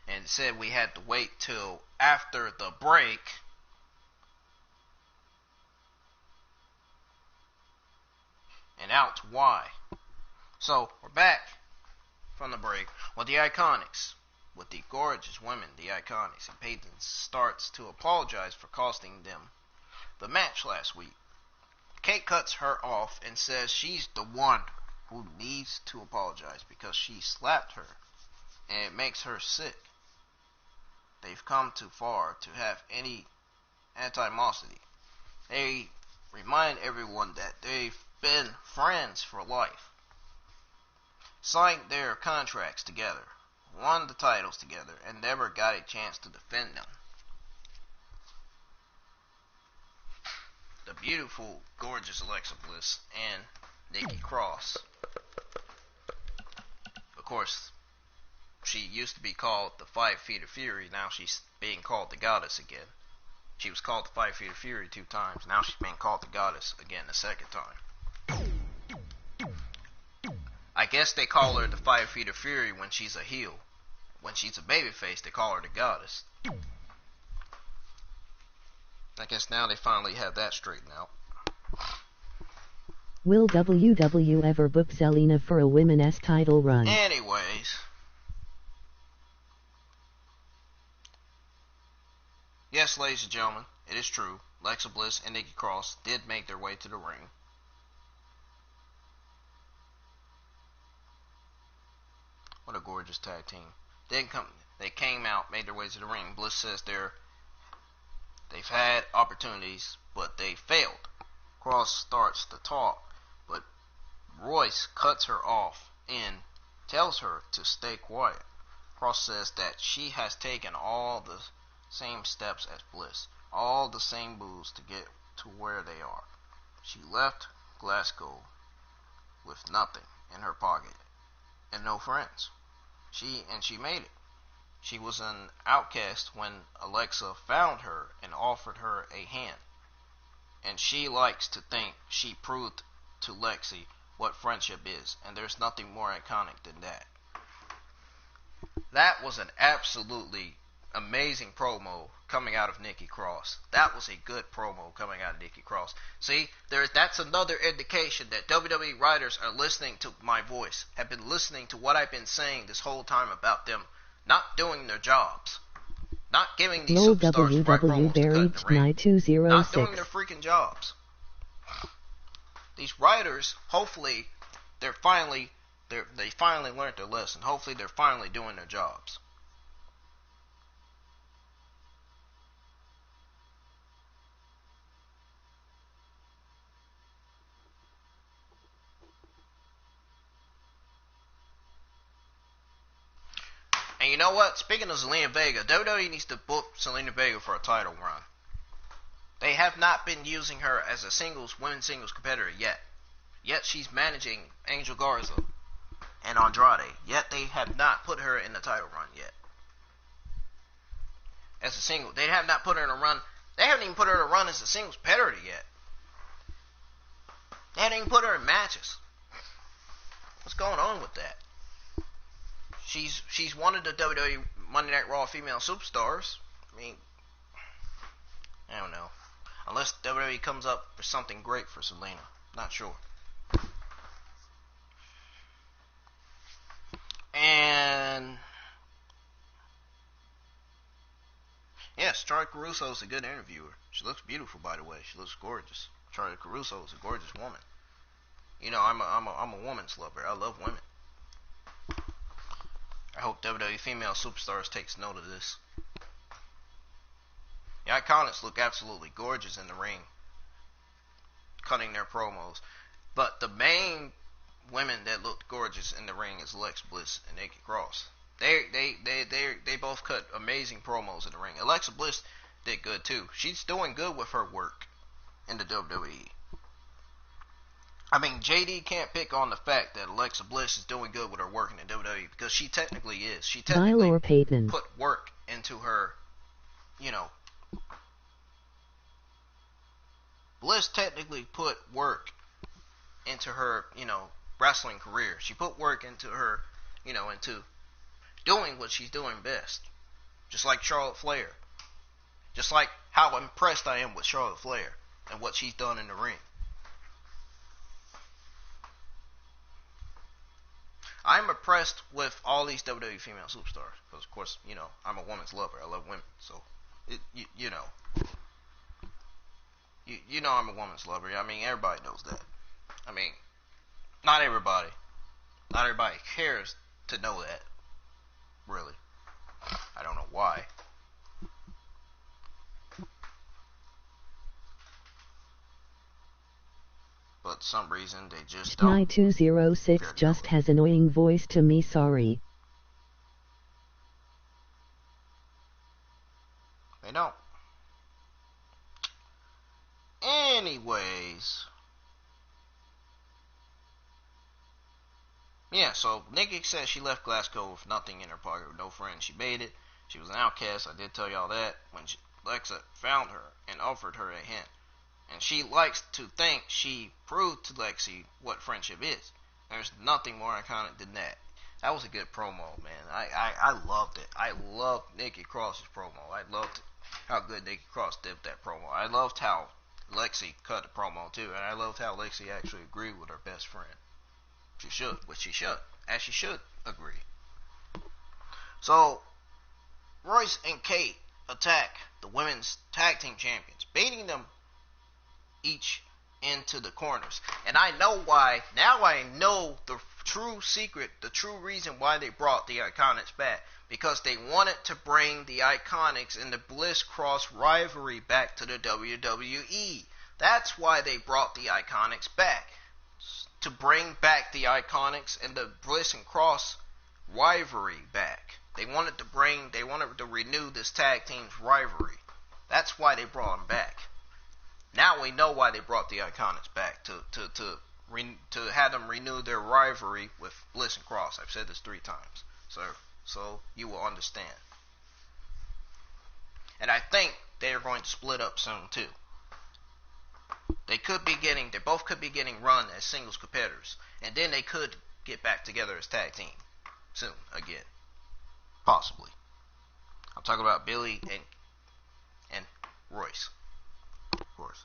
and said we had to wait till after the break and out why. So, we're back from the break with the Iconics, with the gorgeous women, the Iconics, and Peyton starts to apologize for costing them the match last week. Kate cuts her off and says she's the one who needs to apologize because she slapped her and it makes her sick. They've come too far to have any animosity. They remind everyone that they've been friends for life, signed their contracts together, won the titles together, and never got a chance to defend them. The beautiful, gorgeous Alexa Bliss and Nikki Cross. Of course, she used to be called the 5 Feet of Fury. Now she's being called the Goddess again. She was called the 5 Feet of Fury 2 times. Now she's being called the Goddess again the second time. I guess they call her the 5 Feet of Fury when she's a heel. When she's a babyface, they call her the Goddess. I guess now they finally have that straightened out. Will WW ever book Zelina for a women's title run? Anyways. Yes, ladies and gentlemen, it is true. Alexa Bliss and Nikki Cross did make their way to the ring. What a gorgeous tag team. They came out, made their way to the ring. Bliss says they've had opportunities, but they failed. Cross starts to talk, but Royce cuts her off and tells her to stay quiet. Cross says that she has taken all the same steps as Bliss, all the same moves to get to where they are. She left Glasgow with nothing in her pocket and no friends. She made it. She was an outcast when Alexa found her and offered her a hand. And she likes to think she proved to Lexi what friendship is, and there's nothing more iconic than that. That was an absolutely amazing promo coming out of Nikki Cross. That was a good promo coming out of Nikki Cross. See, that's another indication that WWE writers are listening to my voice, have been listening to what I've been saying this whole time about them not doing their jobs. Not giving these superstars right promos to cut in the ring. Not doing their freaking jobs. These writers, hopefully, they finally learned their lesson. Hopefully they're finally doing their jobs. And you know what? Speaking of Zelina Vega, WWE needs to book Zelina Vega for a title run. They have not been using her as a women's singles competitor yet. Yet she's managing Angel Garza and Andrade. Yet they have not put her in the title run yet. As a single. They have not put her in a run. They haven't even put her in a run as a singles competitor yet. They haven't even put her in matches. What's going on with that? She's one of the WWE Monday Night Raw female superstars. I mean, I don't know. Unless WWE comes up with something great for Zelina. Not sure. And yes, Charlotte Caruso is a good interviewer. She looks beautiful, by the way. She looks gorgeous. Charlotte Caruso is a gorgeous woman. You know, I'm a woman's lover. I love women. I hope WWE female superstars takes note of this. The Iconics look absolutely gorgeous in the ring, cutting their promos. But the main women that looked gorgeous in the ring is Alexa Bliss and Nikki Cross. They both cut amazing promos in the ring. Alexa Bliss did good too. She's doing good with her work in the WWE. I mean, JD can't pick on the fact that Alexa Bliss is doing good with her work in the WWE, because she technically is. She technically put work into her, you know. Bliss technically put work into her, you know, wrestling career. She put work into her, you know, into doing what she's doing best. Just like Charlotte Flair. Just like how impressed I am with Charlotte Flair and what she's done in the ring. I'm impressed with all these WWE female superstars. Because, of course, you know, I'm a woman's lover. I love women. So, you know. You know I'm a woman's lover. I mean, everybody knows that. I mean, not everybody. Not everybody cares to know that. Really. I don't know why. But some reason they just don't. 9206 just has annoying voice to me, sorry. They don't. Anyways. Yeah, so Nikki said she left Glasgow with nothing in her pocket, with no friends. She made it. She was an outcast. I did tell y'all that. When Alexa found her and offered her a hint. And she likes to think she proved to Lexi what friendship is. There's nothing more iconic than that. That was a good promo, man. I loved it. I loved Nikki Cross's promo. I loved how good Nikki Cross did that promo. I loved how Lexi cut the promo too. And I loved how Lexi actually agreed with her best friend. She should, which she should. As she should agree. So, Royce and Kate attack the women's tag team champions, beating them each into the corners. And I know why. Now I know the true secret, the true reason why they brought the Iconics back. Because they wanted to bring the Iconics and the Bliss Cross rivalry back to the WWE. That's why they brought the Iconics back. To bring back the Iconics and the Bliss and Cross rivalry back. They wanted to renew this tag team's rivalry. That's why they brought them back. Now we know why they brought the Iconics back, to have them renew their rivalry with Bliss and Cross. I've said this 3 times, so you will understand. And I think they are going to split up soon too. They both could be getting run as singles competitors, and then they could get back together as tag team soon again, possibly. I'm talking about Billy and Royce. Of course.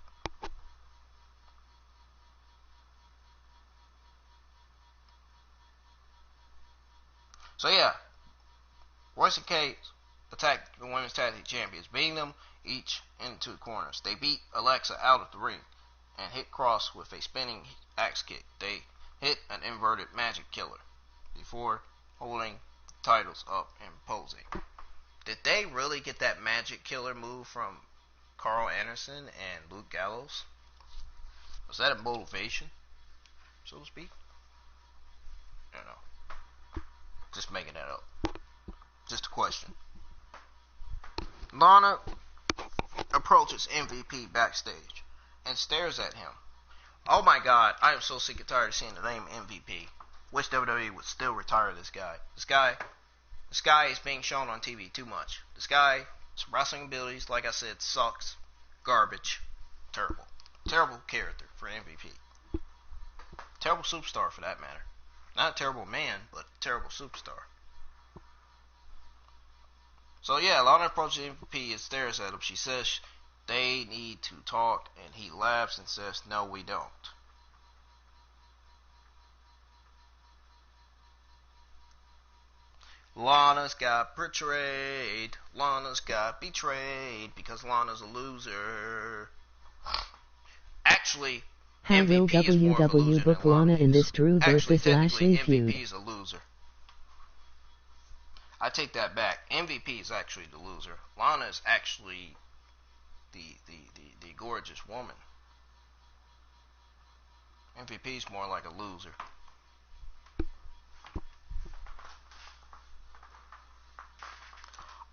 So yeah, Royce and Kate attacked the women's tag team champions, beating them each into corners. They beat Alexa out of the ring and hit Cross with a spinning axe kick. They hit an inverted magic killer before holding the titles up and posing. Did they really get that magic killer move from Carl Anderson and Luke Gallows? Was that a motivation, so to speak? I don't know. Just making that up. Just a question. Lana approaches MVP backstage and stares at him. Oh my god, I am so sick and tired of seeing the name MVP. Wish WWE would still retire this guy. This guy is being shown on TV too much. This guy's wrestling abilities, like I said, sucks. Garbage. Terrible. Terrible character for MVP. Terrible superstar for that matter. Not a terrible man, but a terrible superstar. So yeah, Lana approaches MVP and stares at him. She says they need to talk, and he laughs and says, no, we don't. Lana's got betrayed. Lana's got betrayed because Lana's a loser. Actually, how will WW book Lana in this Drew versus Lashley feud? MVP is a loser. I take that back. MVP is actually the loser. Lana is actually the gorgeous woman. MVP's more like a loser.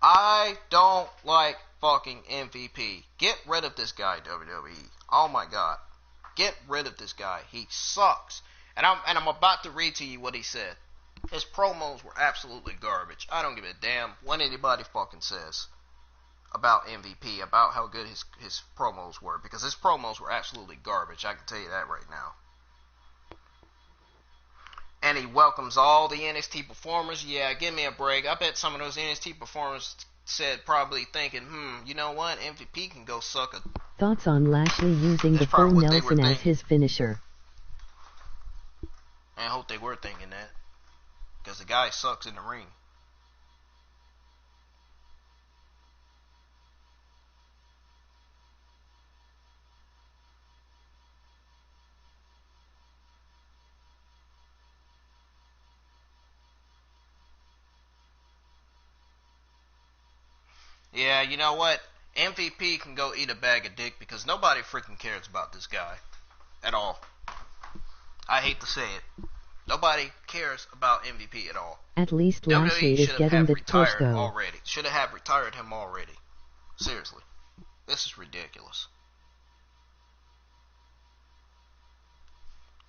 I don't like fucking MVP. Get rid of this guy, WWE. Oh my god. Get rid of this guy. He sucks. And I'm about to read to you what he said. His promos were absolutely garbage. I don't give a damn what anybody fucking says about MVP, about how good his promos were, because his promos were absolutely garbage. I can tell you that right now. And he welcomes all the NXT performers. Yeah, give me a break. I bet some of those NXT performers said, probably thinking, you know what, MVP can go suck a... Thoughts on Lashley using the full Nelson as his finisher? I hope they were thinking that, because the guy sucks in the ring. Yeah, you know what? MVP can go eat a bag of dick, because nobody freaking cares about this guy at all. I hate to say it. Nobody cares about MVP at all. At least Lashley is getting the push though. Already. Should have retired him already. Seriously. This is ridiculous.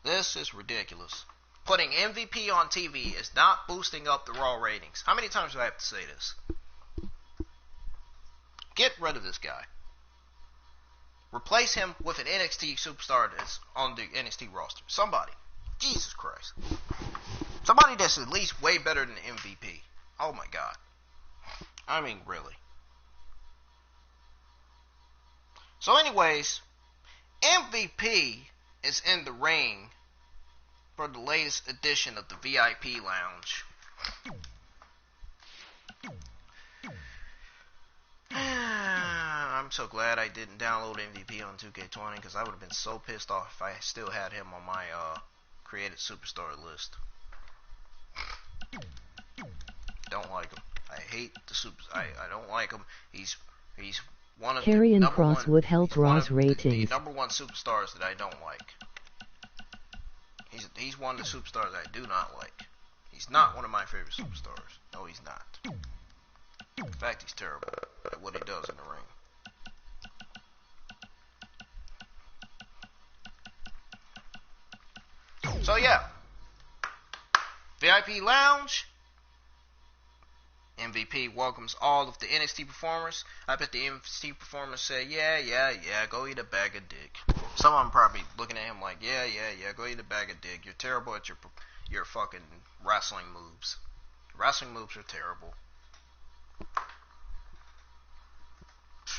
This is ridiculous. Putting MVP on TV is not boosting up the Raw ratings. How many times do I have to say this? Get rid of this guy. Replace him with an NXT superstar that's on the NXT roster. Somebody. Jesus Christ. Somebody that's at least way better than MVP. Oh my god. I mean, really. So anyways, MVP is in the ring for the latest edition of the VIP Lounge. I'm so glad I didn't download MVP on 2K20, because I would have been so pissed off if I still had him on my created superstar list. Don't like him. I hate the super. I don't like him. He's one of Karrion the Kross would help Raw's ratings. The number one superstars that I don't like. He's one of the superstars I do not like. He's not one of my favorite superstars. No, he's not. In fact, he's terrible at what he does in the ring. So yeah, VIP Lounge. MVP welcomes all of the NXT performers. I bet the NXT performers say, yeah, go eat a bag of dick. Some of them probably looking at him like, yeah, go eat a bag of dick. You're terrible at your fucking wrestling moves. Wrestling moves are terrible.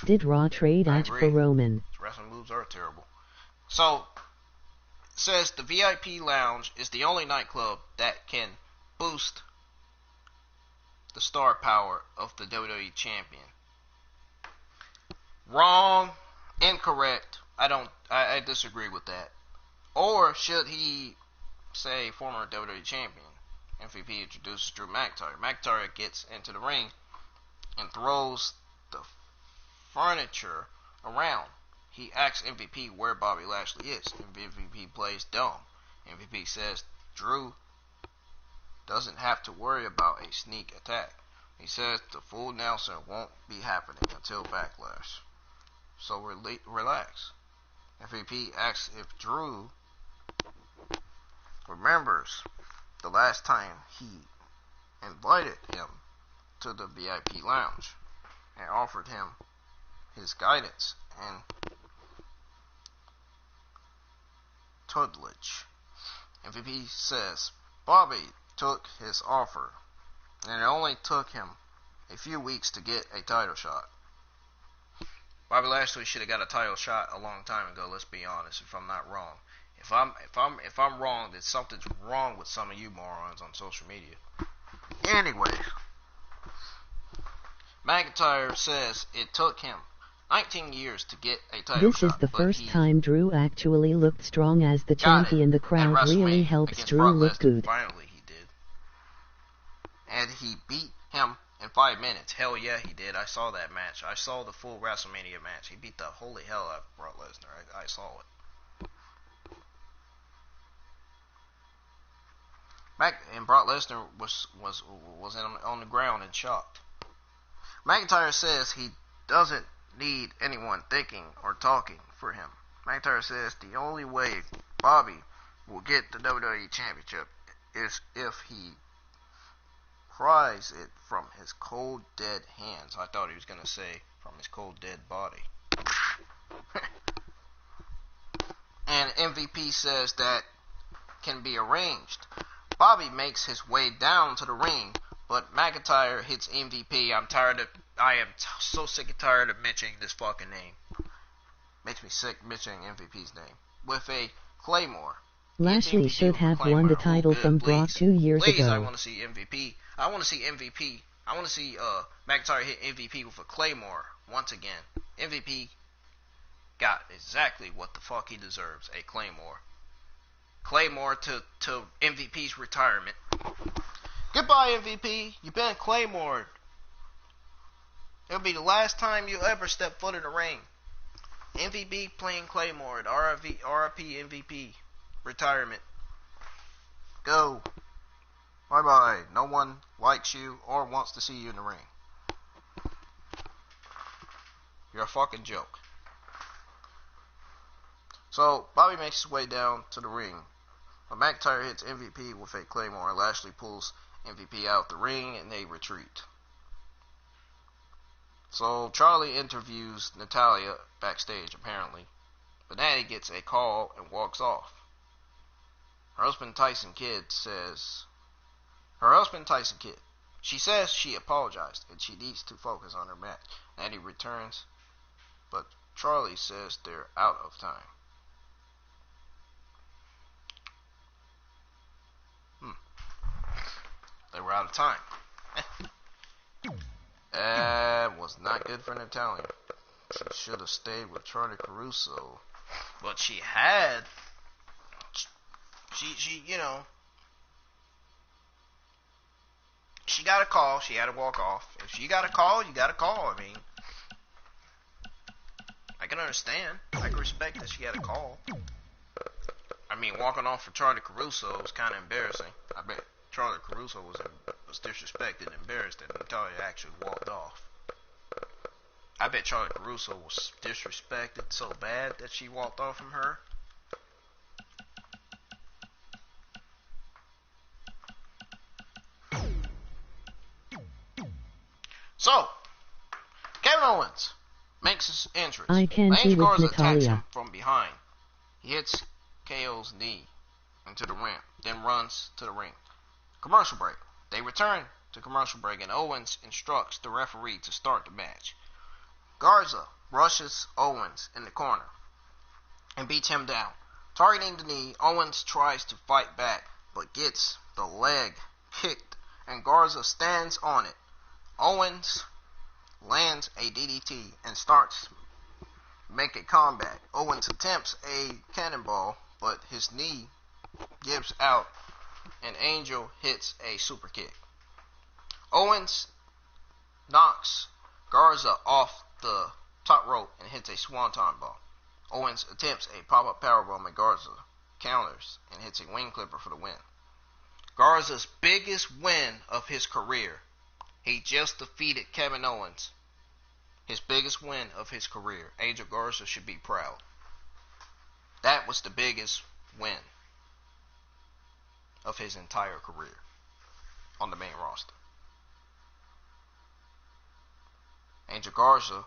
Did Raw trade Edge for Roman? Wrestling moves are terrible. So, it says the VIP Lounge is the only nightclub that can boost the star power of the WWE Champion. Wrong. Incorrect. I disagree with that. Or should he say former WWE Champion? MVP introduces Drew McIntyre. McIntyre gets into the ring and throws the furniture around. He asks MVP where Bobby Lashley is. MVP plays dumb. MVP says Drew doesn't have to worry about a sneak attack. He says the full Nelson won't be happening until Backlash. So relax. MVP asks if Drew remembers the last time he invited him to the VIP Lounge and offered him his guidance and tutelage. MVP says Bobby took his offer, and it only took him a few weeks to get a title shot. Bobby Lashley should have got a title shot a long time ago. Let's be honest. If I'm not wrong, if I'm wrong, then something's wrong with some of you morons on social media. Anyway, McIntyre says it took him 19 years to get a title shot. This is the first time Drew actually looked strong as the champion. The crowd really helps Drew look good. Finally, he did. And he beat him in 5 minutes. Hell yeah, he did. I saw that match. I saw the full WrestleMania match. He beat the holy hell out of Brock Lesnar. I saw it. And Brock Lesnar was on the ground and shocked. McIntyre says he doesn't need anyone thinking or talking for him. McIntyre says the only way Bobby will get the WWE Championship is if he pries it from his cold, dead hands. I thought he was going to say from his cold, dead body. And MVP says that can be arranged. Bobby makes his way down to the ring, but McIntyre hits MVP. I am so sick and tired of mentioning this fucking name. Makes me sick mentioning MVP's name. With a Claymore. Lashley should have won the title from Brock 2 years ago. I want to see MVP. I want to see MVP. I want to see McIntyre hit MVP with a Claymore once again. MVP got exactly what the fuck he deserves. A Claymore. Claymore to MVP's retirement. Goodbye, MVP. You've been Claymored. It'll be the last time you ever step foot in the ring. MVP playing Claymore. RIP MVP. Retirement. Go. Bye bye. No one likes you or wants to see you in the ring. You're a fucking joke. So, Bobby makes his way down to the ring. But McIntyre hits MVP with a Claymore. Lashley pulls MVP out the ring and they retreat. So, Charley interviews Natalya backstage, apparently. But Natty gets a call and walks off. Her husband Tyson Kidd. She says she apologized and she needs to focus on her match. Natty returns, but Charley says they're out of time. They were out of time. That was not good for Natalya. She should have stayed with Charlotte Caruso. But she had... She, you know... She got a call. She had to walk off. If she got a call, you got a call. I mean... I can understand. I can respect that she had a call. I mean, walking off for Charlotte Caruso was kind of embarrassing. I bet Charlotte Caruso was disrespected and embarrassed that Natalya actually walked off. I bet Charlotte Caruso was disrespected so bad that she walked off from her. So, Kevin Owens makes his entrance. I can see with Garza attacks Natalya. him from behind. He hits KO's knee into the ramp, then runs to the ring. Commercial break. They return to commercial break, and Owens instructs the referee to start the match. Garza rushes Owens in the corner and beats him down. Targeting the knee, Owens tries to fight back, but gets the leg kicked, and Garza stands on it. Owens lands a DDT and starts make a comeback. Owens attempts a cannonball, but his knee gives out, and Angel hits a super kick. Owens knocks Garza off the top rope and hits a swanton bomb. Owens attempts a pop-up powerbomb, and Garza counters and hits a wing clipper for the win. Garza's biggest win of his career. He just defeated Kevin Owens. His biggest win of his career. Angel Garza should be proud. That was the biggest win of his entire career on the main roster. Angel Garza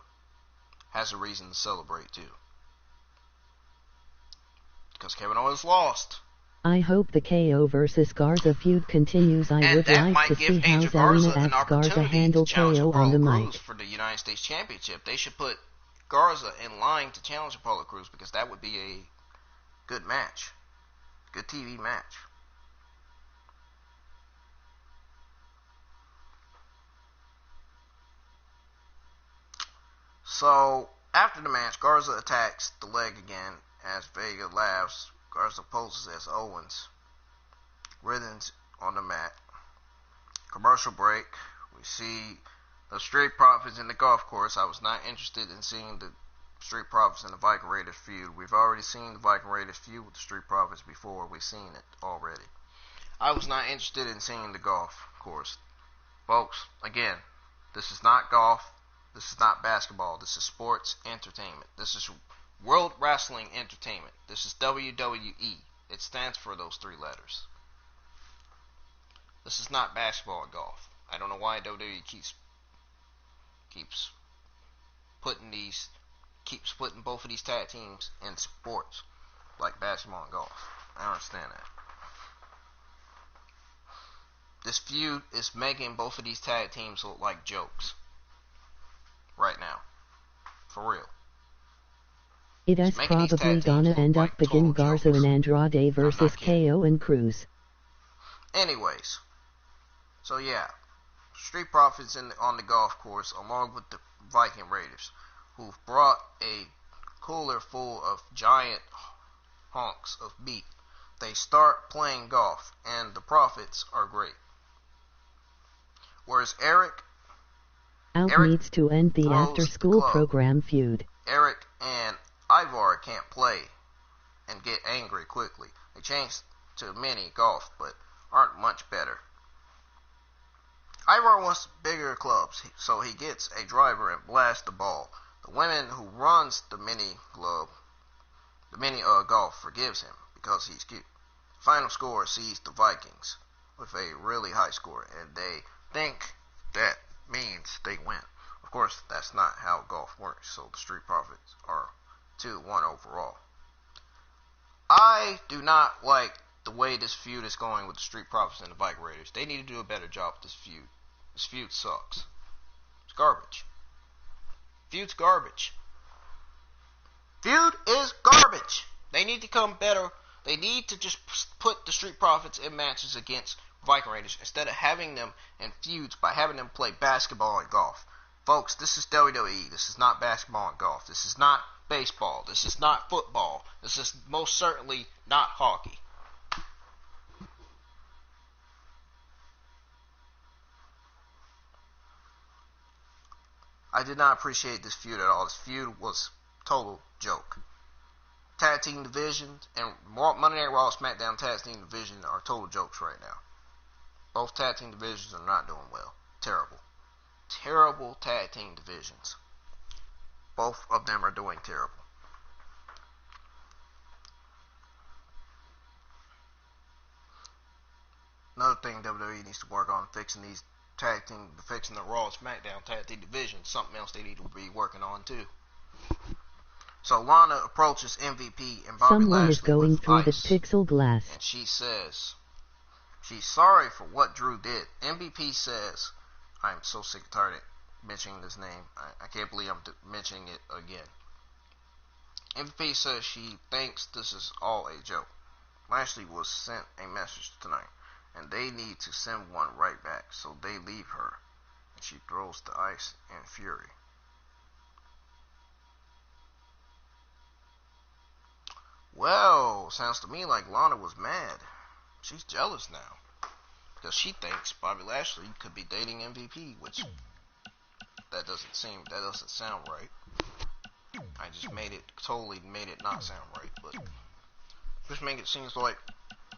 has a reason to celebrate too. Because Kevin Owens lost. I hope the KO versus Garza feud continues. I would like to see how Zelina asks Garza handle KO on the mic. For the United States Championship, they should put Garza in line to challenge Apollo Crews, because that would be a good match. Good TV match. So, after the match, Garza attacks the leg again as Vega laughs. Garza poses as Owens. Writhings on the mat. Commercial break. We see the Street Profits in the golf course. I was not interested in seeing the Street Profits and the Viking Raiders feud. We've already seen the Viking Raiders feud with the Street Profits before. We've seen it already. I was not interested in seeing the golf course. Folks, again, this is not golf. This is not basketball. This is sports entertainment. This is World Wrestling Entertainment. This is WWE. It stands for those three letters. This is not basketball or golf. I don't know why WWE keeps putting both of these tag teams in sports like basketball and golf. I don't understand that. This feud is making both of these tag teams look like jokes right now. For real. It is probably gonna end up begin Garza and Andrade versus KO and Cruz. Anyways, so yeah, Street Profits on the golf course along with the Viking Raiders, who've brought a cooler full of giant hunks of meat. They start playing golf, and the profits are great. Whereas Eric needs to end the after-school program feud. Eric and Ivar can't play and get angry quickly. They changed to mini golf, but aren't much better. Ivar wants bigger clubs, so he gets a driver and blasts the ball. The woman who runs the mini golf forgives him because he's cute. Final score sees the Vikings with a really high score, and they think that means they win. Of course, that's not how golf works, so the Street Profits are 2-1 overall. I do not like the way this feud is going with the Street Profits and the Viking Raiders. They need to do a better job with this feud. This feud sucks. It's garbage. Feud's garbage. Feud is garbage. They need to come better. They need to just put the Street Profits in matches against Viking Raiders instead of having them in feuds by having them play basketball and golf. Folks, this is WWE. This is not basketball and golf. This is not baseball. This is not football. This is most certainly not hockey. I did not appreciate this feud at all. This feud was total joke. Tag team divisions and Monday Night Raw, SmackDown tag team division are total jokes right now. Both tag team divisions are not doing well. Terrible. Terrible tag team divisions. Both of them are doing terrible. Another thing WWE needs to work on, fixing the Raw and SmackDown tag team division. Something else they need to be working on too. So Lana approaches MVP and Bobby Lashley. Someone is going through the pixel glass. And she says she's sorry for what Drew did. MVP says, I'm so sick and tired of mentioning this name. I can't believe I'm mentioning it again. MVP says she thinks this is all a joke. Lashley was sent a message tonight, and they need to send one right back, so they leave her. And she throws the ice in fury. Well, sounds to me like Lana was mad. She's jealous now, because she thinks Bobby Lashley could be dating MVP, which that doesn't sound right. I just totally made it not sound right, but just make it seems like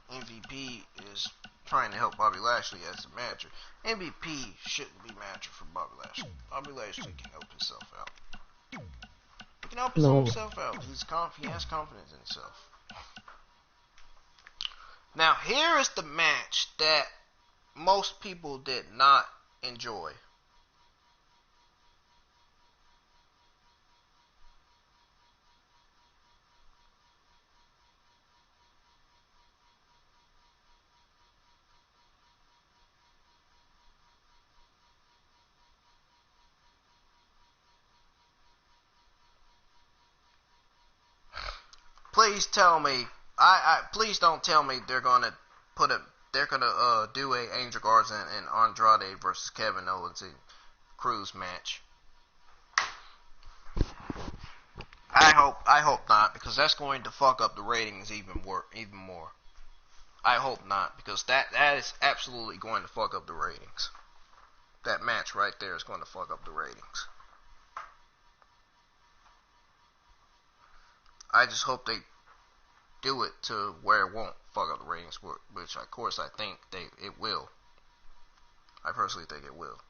MVP is trying to help Bobby Lashley as a manager. MVP shouldn't be manager for Bobby Lashley. Bobby Lashley can help himself out. He can help himself out. He has confidence in himself. Now, here is the match that most people did not enjoy. Please tell me, please don't tell me they're gonna do a Angel Garza and Andrade versus Kevin Owens and Cruz match. I hope not, because that's going to fuck up the ratings even more. I hope not, because that is absolutely going to fuck up the ratings. that match right there is going to fuck up the ratings. I just hope they do it to where it won't fuck up the ratings, which of course I think it will. I personally think it will.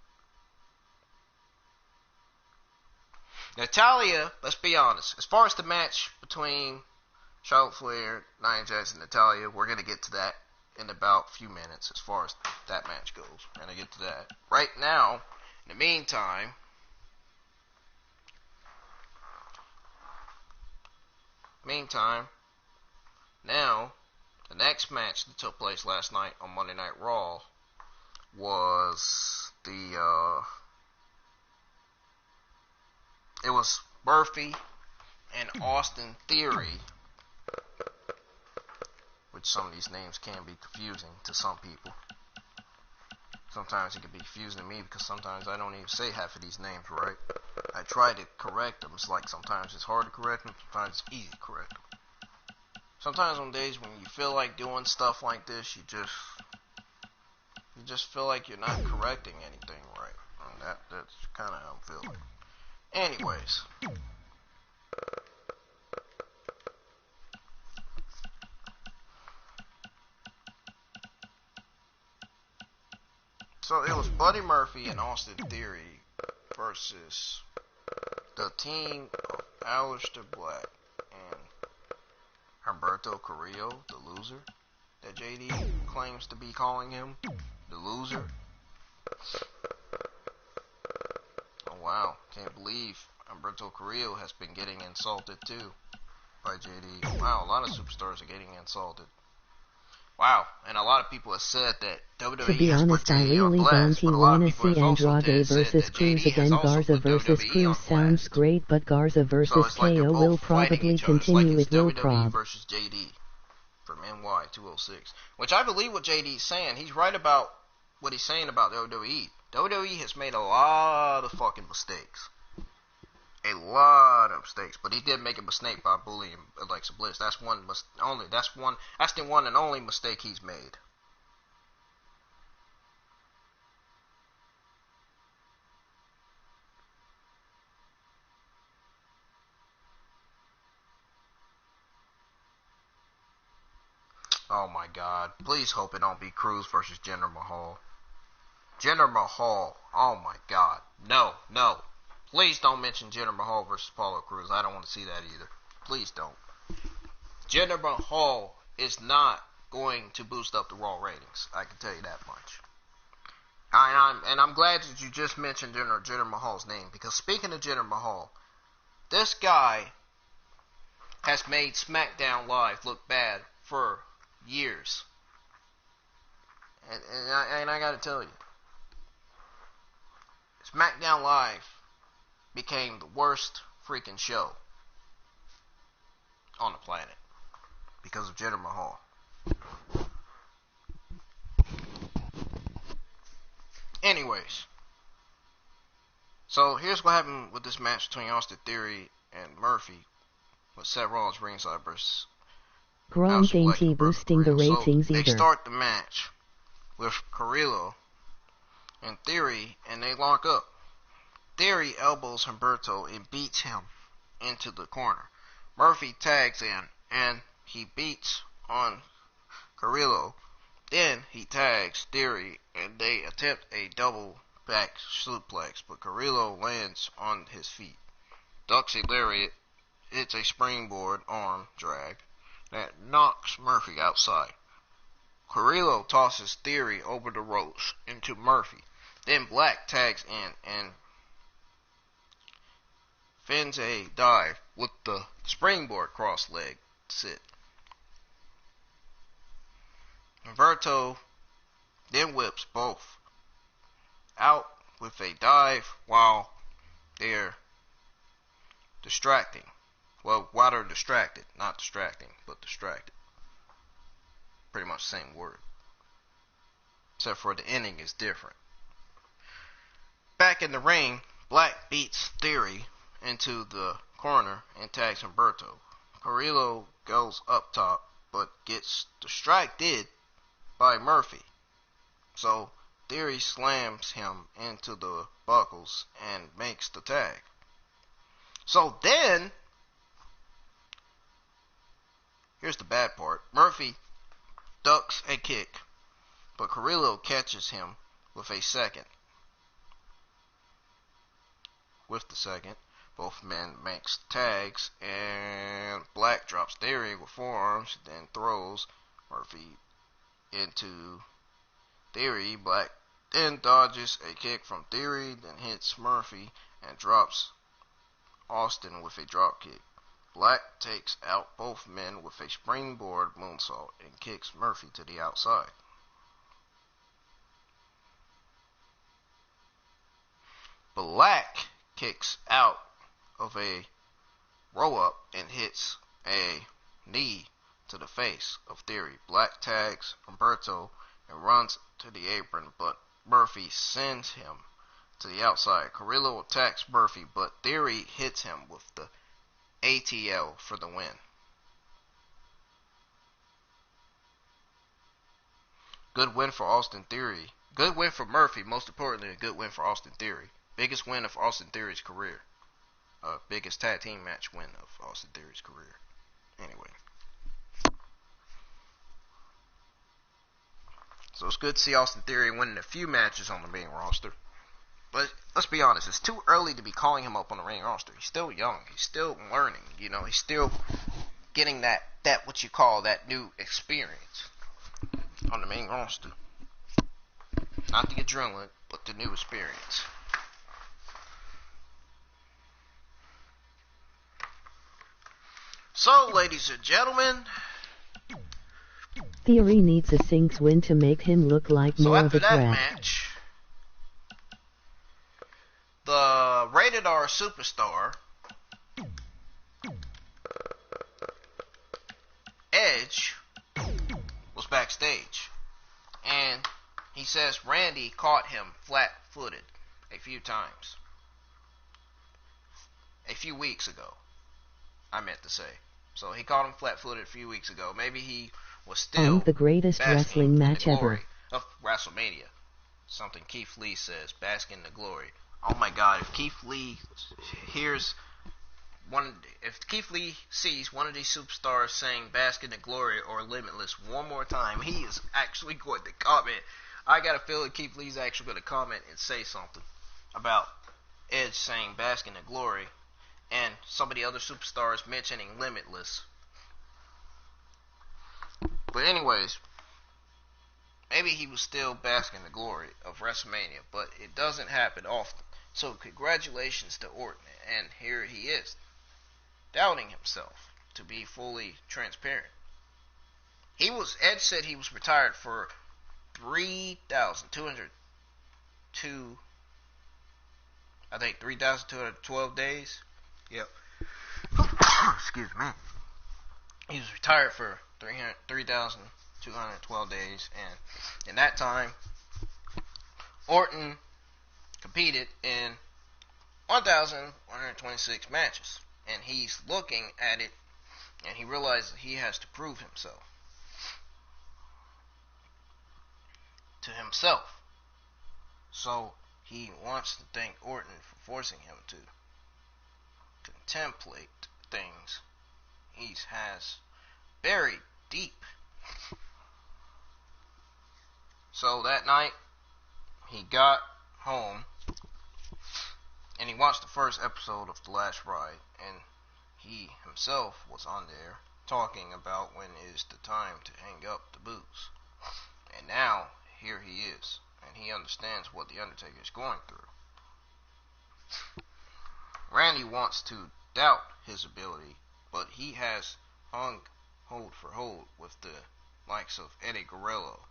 Natalya, let's be honest. As far as the match between Charlotte Flair, Nia Jax, and Natalya, we're going to get to that in about a few minutes as far as that match goes. We're going to get to that. Right now, in the meantime, now, the next match that took place last night on Monday Night Raw was it was Murphy and Austin Theory, which some of these names can be confusing to some people. Sometimes it can be confusing to me because sometimes I don't even say half of these names right. I try to correct them. It's like sometimes it's hard to correct them, sometimes it's easy to correct them. Sometimes on days when you feel like doing stuff like this, you just feel like you're not correcting anything right. And that's kind of how I'm feeling. Anyways. So it was Buddy Murphy and Austin Theory versus the team of Aleister Black and Humberto Carrillo, the loser that JD claims to be calling him, the loser. Oh wow, can't believe Humberto Carrillo has been getting insulted too by JD. Wow, a lot of superstars are getting insulted. Wow, and a lot of people have said that WWE To be honest, I really don't want to see Andrade versus Cruz again. Garza versus Cruz sounds great, but Garza versus KO will probably continue. It will WWE versus JD from NY 206, which I believe what JD's saying. He's right about what he's saying about WWE. WWE has made a lot of fucking mistakes. A lot of mistakes, but he did make a mistake by bullying Alexa Bliss. That's the one and only mistake he's made. Oh my God! Please hope it don't be Cruz versus Jinder Mahal. Jinder Mahal. Oh my God! No. Please don't mention Jinder Mahal versus Apollo Crews. I don't want to see that either. Please don't. Jinder Mahal is not going to boost up the Raw ratings. I can tell you that much. I'm glad that you just mentioned Jinder Mahal's name, because speaking of Jinder Mahal, this guy has made SmackDown Live look bad for years. And I gotta tell you, SmackDown Live became the worst freaking show on the planet because of Jinder Mahal. Anyways, so here's what happened with this match between Austin Theory and Murphy, with Seth Rollins ringside versus Gronk ain't he boosting the ratings either. They start the match with Carrillo and Theory, and they lock up. Theory elbows Humberto and beats him into the corner. Murphy tags in and he beats on Carrillo. Then he tags Theory and they attempt a double back suplex, but Carrillo lands on his feet. Ducks a lariat, hits a springboard arm drag that knocks Murphy outside. Carrillo tosses Theory over the ropes into Murphy. Then Black tags in and fins a dive with the springboard cross leg sit. Humberto then whips both out with a dive while they're distracting. Well, while they're distracted. Not distracting, but distracted. Pretty much the same word. Except for the ending is different. Back in the ring, Black beats Theory into the corner and tags Humberto. Carrillo goes up top, but gets distracted by Murphy. So Theory slams him into the buckles and makes the tag. So then, here's the bad part. Murphy ducks a kick, but Carrillo catches him with the second. Both men makes tags, and Black drops Theory with forearms, then throws Murphy into Theory. Black then dodges a kick from Theory, then hits Murphy and drops Austin with a drop kick. Black takes out both men with a springboard moonsault and kicks Murphy to the outside. Black kicks out of a roll-up and hits a knee to the face of Theory. Black tags Humberto and runs to the apron, but Murphy sends him to the outside. Carrillo attacks Murphy, but Theory hits him with the ATL for the win. Good win for Austin Theory. Good win for Murphy, most importantly, a good win for Austin Theory. Biggest win of Austin Theory's career. Biggest tag team match win of Austin Theory's career. Anyway. So it's good to see Austin Theory winning a few matches on the main roster. But let's be honest, it's too early to be calling him up on the main roster. He's still young. He's still learning. You know, he's still getting that what you call that new experience on the main roster. Not the adrenaline, but the new experience. So, ladies and gentlemen, Theory needs a Sinks win to make him look like more of a threat. So after that match, the Rated R Superstar, Edge, was backstage. And he says Randy caught him flat-footed a few times. A few weeks ago, I meant to say. So he caught him flat-footed a few weeks ago. Maybe he was still the greatest wrestling match ever of WrestleMania. Something Keith Lee says, bask in the glory. Oh my God! If Keith Lee sees one of these superstars saying "bask in the glory" or "limitless" one more time, he is actually going to comment. I got a feeling Keith Lee's actually going to comment and say something about Edge saying "bask in the glory," and some of the other superstars mentioning "limitless." But anyways, maybe he was still basking in the glory of WrestleMania, but it doesn't happen often. So congratulations to Orton, and here he is, doubting himself, to be fully transparent. Edge said he was retired for 3,212 days. Yep. Excuse me. He was retired for 3,212 days, and in that time, Orton competed in 1,126 matches, and he's looking at it, and he realizes that he has to prove himself to himself. So he wants to thank Orton for forcing him to contemplate things he has buried deep. So that night, he got home, and he watched the first episode of The Last Ride, and he himself was on there talking about when is the time to hang up the boots. And now, here he is, and he understands what The Undertaker is going through. Randy wants to doubt his ability, but he has hung hold for hold with the likes of Eddie Guerrero,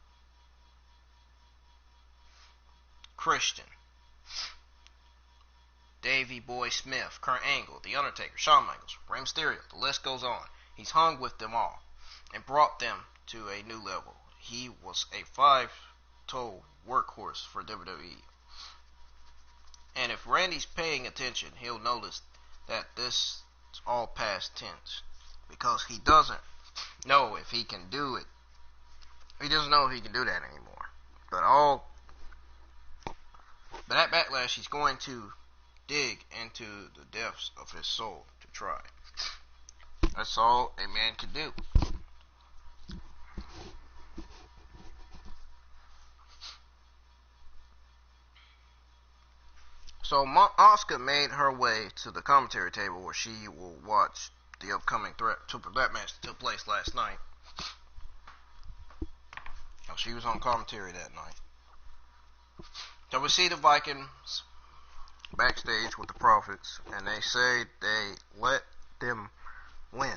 Christian, Davey Boy Smith, Kurt Angle, The Undertaker, Shawn Michaels, Rey Mysterio, the list goes on. He's hung with them all and brought them to a new level. He was a 5-toe workhorse for WWE. And if Randy's paying attention, he'll notice that this is all past tense, because he doesn't know if he can do it. He doesn't know if he can do that anymore. But all But at Backlash, he's going to dig into the depths of his soul to try. That's all a man can do. So Asuka made her way to the commentary table where she will watch the upcoming triple threat match that took place last night. So she was on commentary that night. So we see the Vikings backstage with the Prophets, and they say they let them win.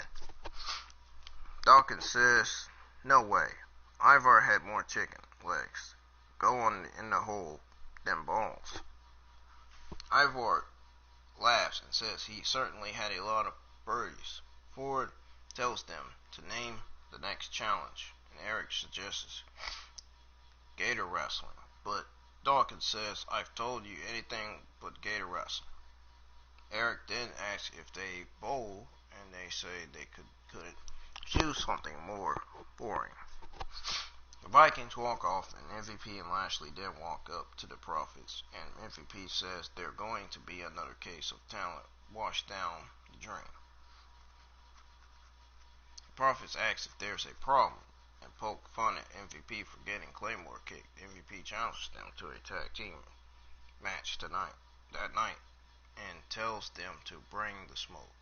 Dawkins says, "No way. Ivar had more chicken legs. Go on in the hole than balls." Ivar laughs and says he certainly had a lot of birdies. Ford tells them to name the next challenge, and Eric suggests Gator Wrestling, but Dawkins says, "I've told you anything but Gator Wrestling." Eric then asks if they bowl, and they say they couldn't choose something more boring. The Vikings walk off, and MVP and Lashley then walk up to the Prophets, and MVP says they're going to be another case of talent washed down the drain. The Prophets ask if there's a problem, and poke fun at MVP for getting Claymore kicked. MVP challenges them to a tag team match that night, and tells them to bring the smoke.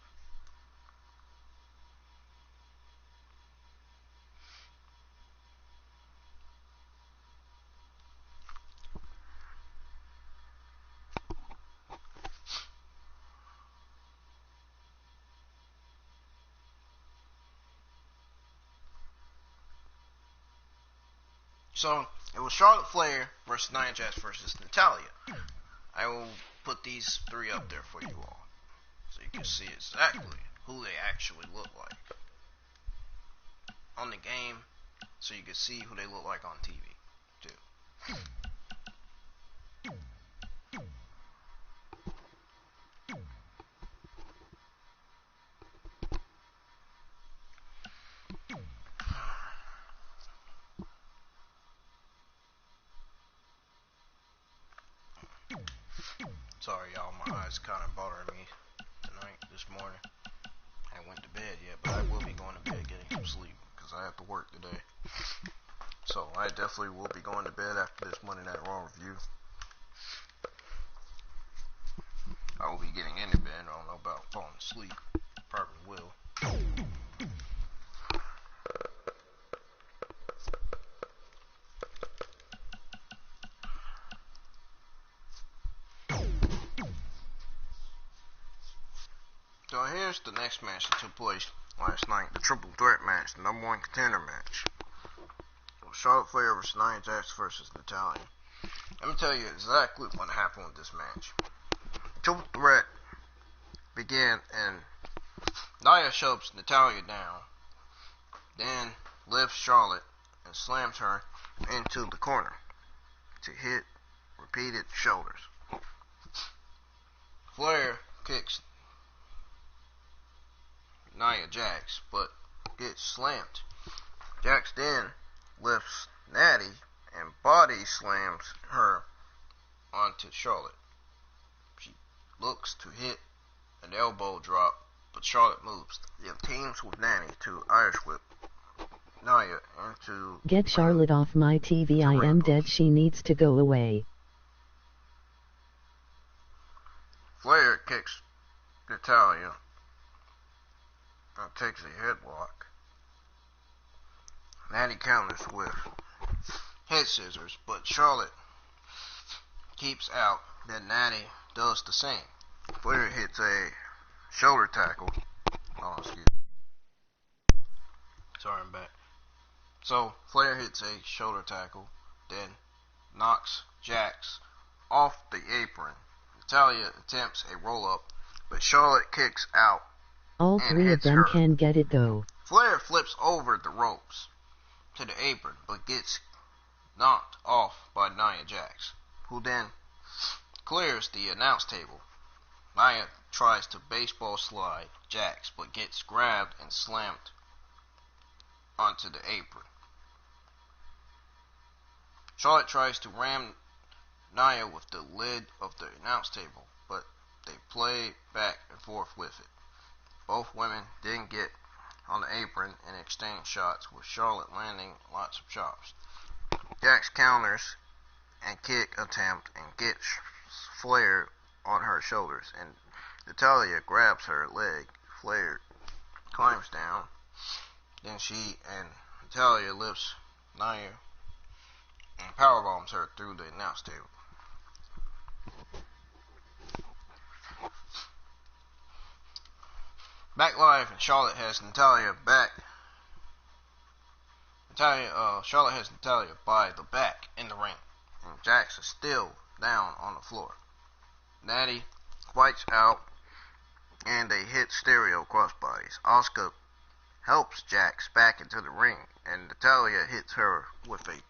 So, it was Charlotte Flair versus Nia Jax versus Natalya. I will put these three up there for you all, so you can see exactly who they actually look like on the game, so you can see who they look like on TV, too. Sorry, y'all, my eyes kind of bothering me tonight, this morning. I went to bed yet, but I will be going to bed getting some sleep, because I have to work today. So, I definitely will be going to bed after this Monday Night Raw review. I will be getting into bed. I don't know about falling asleep. Probably will. So here's the next match that took place last night. The triple threat match. The number one contender match. It was Charlotte Flair versus Nia Jax versus Natalya. Let me tell you exactly what happened with this match. The triple threat began, and Nia shoves Natalya down, then lifts Charlotte and slams her into the corner to hit repeated shoulders. Flair kicks Nia Jax, but gets slammed. Jax then lifts Natty and body slams her onto Charlotte. She looks to hit an elbow drop, but Charlotte moves. Then teams with Natty to Irish whip Nia into... Get Charlotte off my TV, I am dead, she needs to go away. Flair kicks Natalya and takes a headlock. Natty counters with head scissors, but Charlotte keeps out. Then Natty does the same. Flair hits a shoulder tackle. Oh, excuse me. Sorry, I'm back. So, Flair hits a shoulder tackle, then knocks Jax off the apron. Natalya attempts a roll-up, but Charlotte kicks out. All three of them can get it though. Flair flips over the ropes to the apron, but gets knocked off by Nia Jax, who then clears the announce table. Nia tries to baseball slide Jax, but gets grabbed and slammed onto the apron. Charlotte tries to ram Nia with the lid of the announce table, but they played back and forth with it. Both women then get on the apron and exchange shots, with Charlotte landing lots of chops. Jax counters and kick attempt and gets Flair on her shoulders, and Natalya grabs her leg. Flair climbs down. Then she and Natalya lifts Nia and powerbombs her through the announce table. Back live, and Charlotte has Natalya back. Charlotte has Natalya by the back in the ring, and Jax is still down on the floor. Natty fights out, and they hit stereo crossbodies. Asuka helps Jax back into the ring, and Natalya hits her with a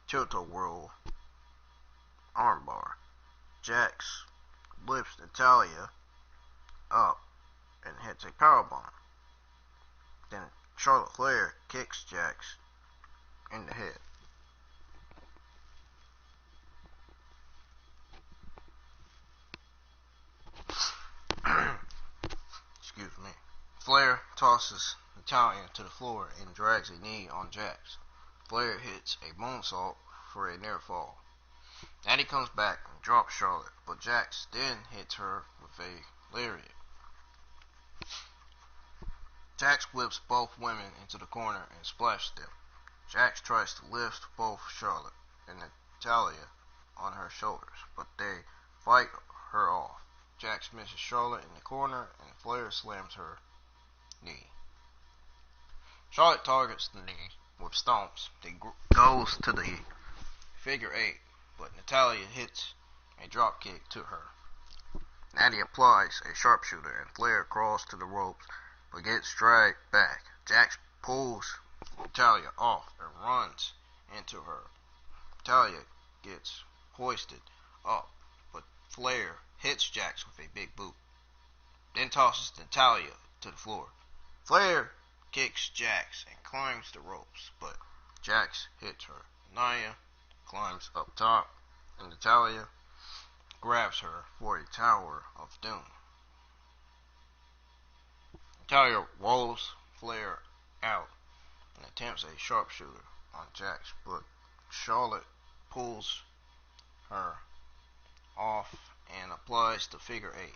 tilt-a-whirl armbar. Jax lifts Natalya up and hits a powerbomb. Then Charlotte Flair kicks Jax in the head. Excuse me. Flair tosses Natalya to the floor and drags a knee on Jax. Flair hits a moonsault for a near fall. Natty comes back and drops Charlotte, but Jax then hits her with a lariat. Jax whips both women into the corner and splashes them. Jax tries to lift both Charlotte and Natalya on her shoulders, but they fight her off. Jax misses Charlotte in the corner, and Flair slams her knee. Charlotte targets the knee with stomps. Then goes to the figure 8, but Natalya hits a drop kick to her. Natty applies a sharpshooter, and Flair crawls to the ropes, but gets dragged back. Jax pulls Natalya off and runs into her. Natalya gets hoisted up, but Flair hits Jax with a big boot, then tosses Natalya to the floor. Flair kicks Jax and climbs the ropes, but Jax hits her. Nia climbs up top, and Natalya grabs her for a Tower of Doom. Natalya rolls Flair out and attempts a sharpshooter on Jax, but Charlotte pulls her off and applies the figure 8.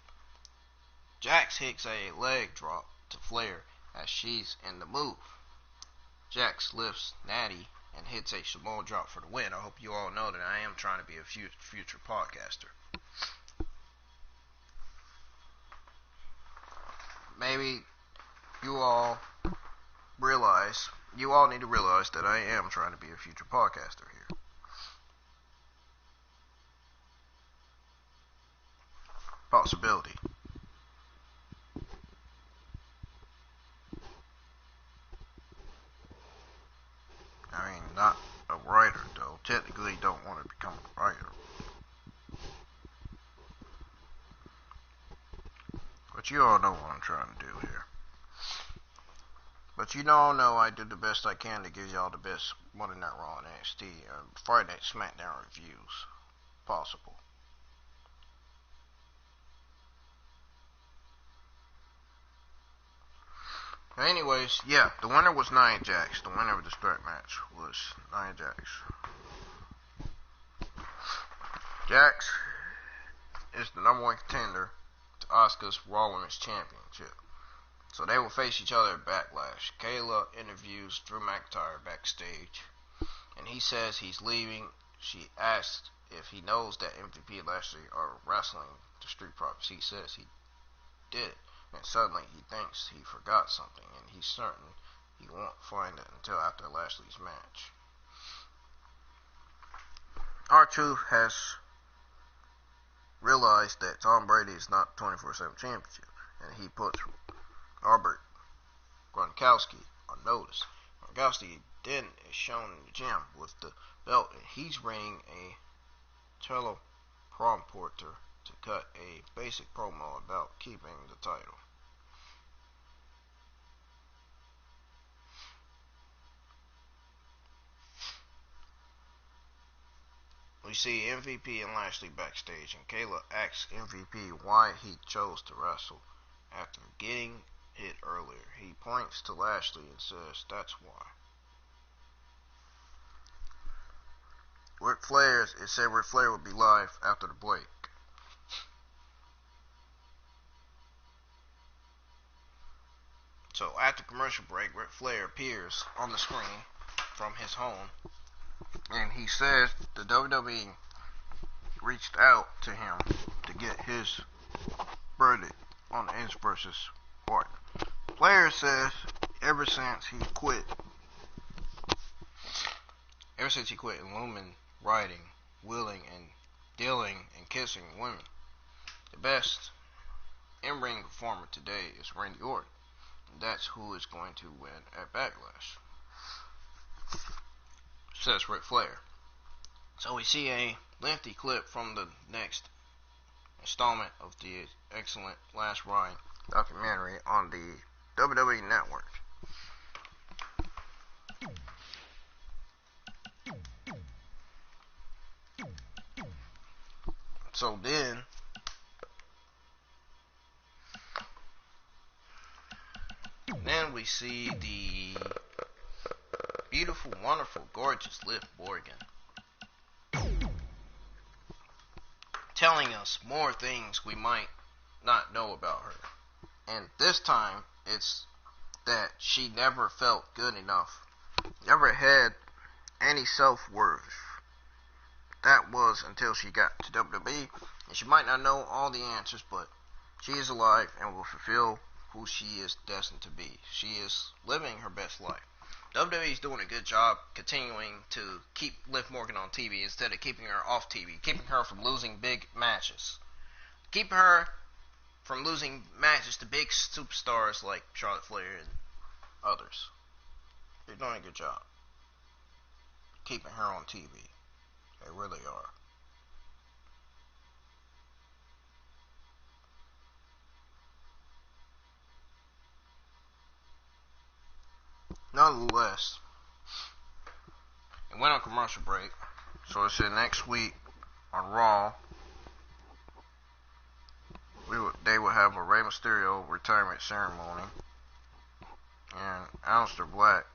Jax hits a leg drop to Flair as she's in the move. Jax lifts Natty and hits a Samoa drop for the win. I hope you all know that I am trying to be a future podcaster. Maybe you all need to realize that I am trying to be a future podcaster here. Possibility. I mean, not a writer, though. Technically, don't want to become a writer. But you all know what I'm trying to do here. But you all know I do the best I can to give y'all the best Monday Night Raw and NXT and Friday Night SmackDown reviews possible. Anyways, yeah, the winner was Nia Jax. The winner of the strap match was Nia Jax. Jax is the number 1 contender to Asuka's Raw Women's Championship. So they will face each other at Backlash. Kayla interviews Drew McIntyre backstage, and he says he's leaving. She asks if he knows that MVP and Lashley are wrestling the Street Profits. He says he did, and suddenly he thinks he forgot something, and he's certain he won't find it until after Lashley's match. R-Truth has realized that Tom Brady is not 24/7 championship, and he puts Robert Gronkowski on notice. Gronkowski then is shown in the gym with the belt, and he's reading a teleprompter to cut a basic promo about keeping the title. We see MVP and Lashley backstage, and Kayla asks MVP why he chose to wrestle after getting hit earlier. He points to Lashley and says, "That's why." It said Ric Flair would be live after the break. So after commercial break, Ric Flair appears on the screen from his home, and he says the WWE reached out to him to get his verdict on Edge versus Orton. Flair says ever since he quit illuminating, wheeling, and dealing and kissing women, the best in-ring performer today is Randy Orton. And that's who is going to win at Backlash, says Ric Flair. So we see a lengthy clip from the next installment of the excellent Last Ride documentary on the WWE Network. So then we see the beautiful, wonderful, gorgeous Liv Morgan telling us more things we might not know about her. And this time, it's that she never felt good enough, never had any self-worth. That was until she got to WWE, and she might not know all the answers, but she is alive and will fulfill who she is destined to be. She is living her best life. WWE is doing a good job continuing to keep Liv Morgan on TV instead of keeping her off TV, keeping her from losing big matches, keeping her from losing matches to big superstars like Charlotte Flair and others. They're doing a good job keeping her on TV. They really are. Nonetheless, it went on commercial break, so it said next week on Raw, they will have a Rey Mysterio retirement ceremony, and Aleister Black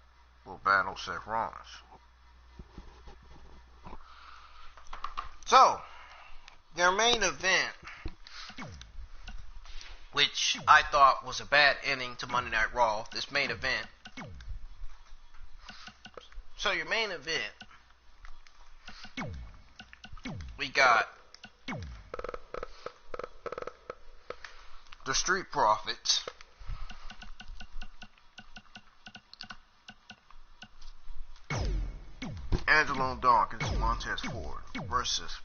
will battle Seth Rollins. So, their main event, which I thought was a bad ending to Monday Night Raw, this main event. So your main event, we got the Street Profits Angelo Dawkins and Montez Ford versus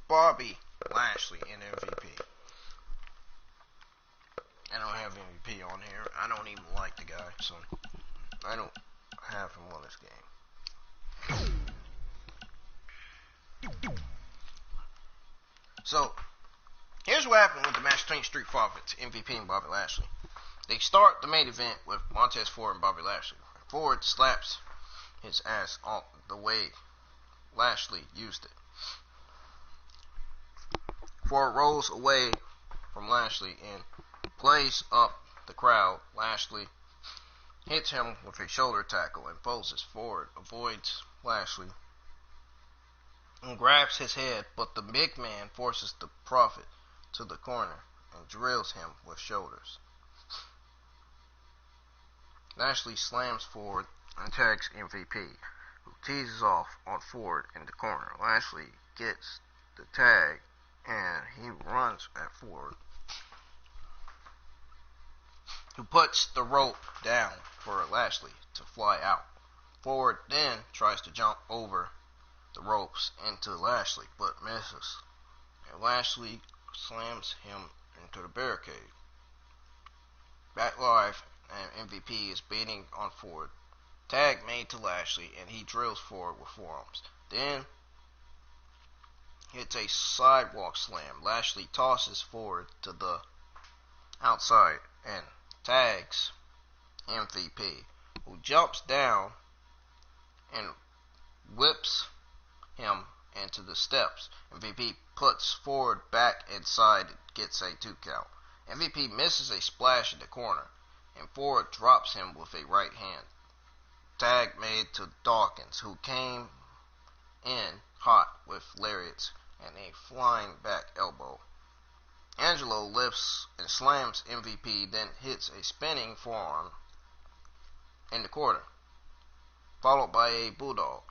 Bobby Lashley and MVP. I don't have MVP on here. I don't even like the guy, so I don't have him on this game. So, here's what happened with the match between Street Profits, MVP and Bobby Lashley. They start the main event with Montez Ford and Bobby Lashley. Ford slaps his ass on the way Lashley used it. Ford rolls away from Lashley and plays up the crowd. Lashley hits him with a shoulder tackle and poses forward, avoids Lashley, and grabs his head, but the big man forces the Prophet to the corner and drills him with shoulders. Lashley slams Ford and tags MVP, who teases off on Ford in the corner. Lashley gets the tag and he runs at Ford, who puts the rope down for Lashley to fly out. Ford then tries to jump over the ropes into Lashley, but misses, and Lashley slams him into the barricade. Back live, and MVP is beating on Ford. Tag made to Lashley, and he drills Ford with forearms. Then hits a sidewalk slam. Lashley tosses Ford to the outside and tags MVP, who jumps down and whips him into the steps. MVP puts Ford back inside and gets a 2 count. MVP misses a splash in the corner, and Ford drops him with a right hand. Tag made to Dawkins, who came in hot with lariats and a flying back elbow. Angelo lifts and slams MVP, then hits a spinning forearm in the corner, followed by a bulldog.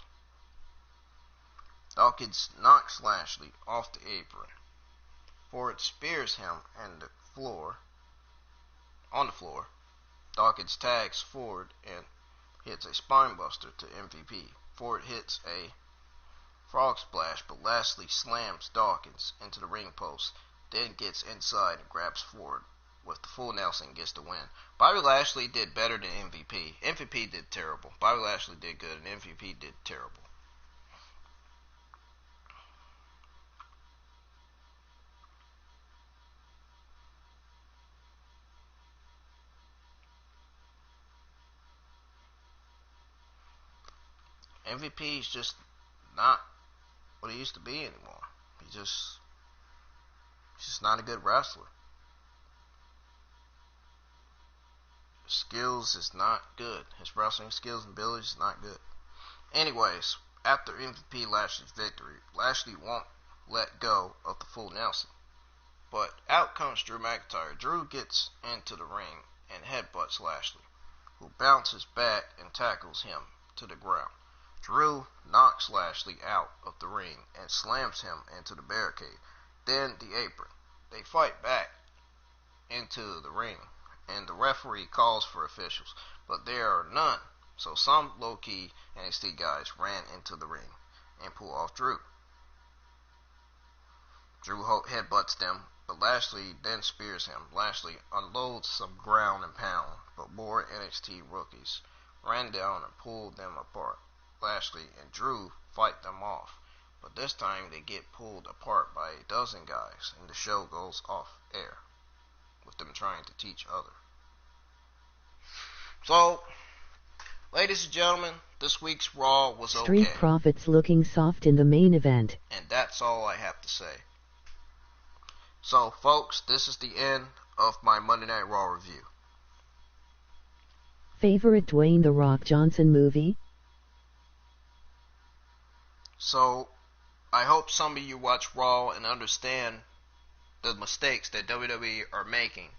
Dawkins knocks Lashley off the apron. Ford spears him on the floor. Dawkins tags Ford and hits a spinebuster to MVP. Ford hits a frog splash, but Lashley slams Dawkins into the ring post, then gets inside and grabs Ford with the full Nelson and gets the win. Bobby Lashley did better than MVP. MVP did terrible. Bobby Lashley did good, and MVP did terrible. MVP is just not what he used to be anymore. He's just not a good wrestler. His skills is not good. His wrestling skills and abilities is not good. Anyways, after MVP Lashley's victory, Lashley won't let go of the full Nelson. But out comes Drew McIntyre. Drew gets into the ring and headbutts Lashley, who bounces back and tackles him to the ground. Drew knocks Lashley out of the ring and slams him into the barricade, then the apron. They fight back into the ring, and the referee calls for officials, but there are none, so some low-key NXT guys ran into the ring and pull off Drew. Drew headbutts them, but Lashley then spears him. Lashley unloads some ground and pound, but more NXT rookies ran down and pulled them apart. Lashley and Drew fight them off, but this time they get pulled apart by a dozen guys, and the show goes off air, with them trying to teach others. So, ladies and gentlemen, this week's Raw was okay. Street Profits looking soft in the main event. And that's all I have to say. So, folks, this is the end of my Monday Night Raw review. Favorite Dwayne "The Rock" Johnson movie? So, I hope some of you watch Raw and understand the mistakes that WWE are making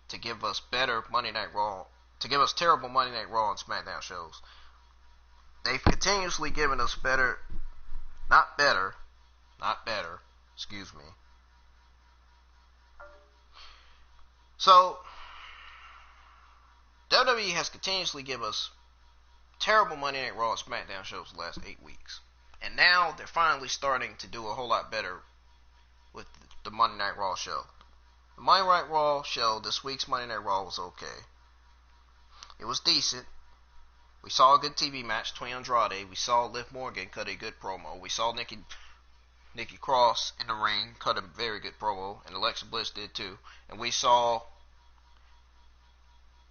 to give us better Monday Night Raw, to give us terrible Monday Night Raw and SmackDown shows. They've continuously given us not better, excuse me. So, WWE has continuously given us terrible Monday Night Raw and SmackDown shows the last 8 weeks. And now they're finally starting to do a whole lot better with the Monday Night Raw show. The Monday Night Raw show, this week's Monday Night Raw, was okay. It was decent. We saw a good TV match between Andrade. We saw Liv Morgan cut a good promo. We saw Nikki Cross in the ring cut a very good promo, and Alexa Bliss did too. And we saw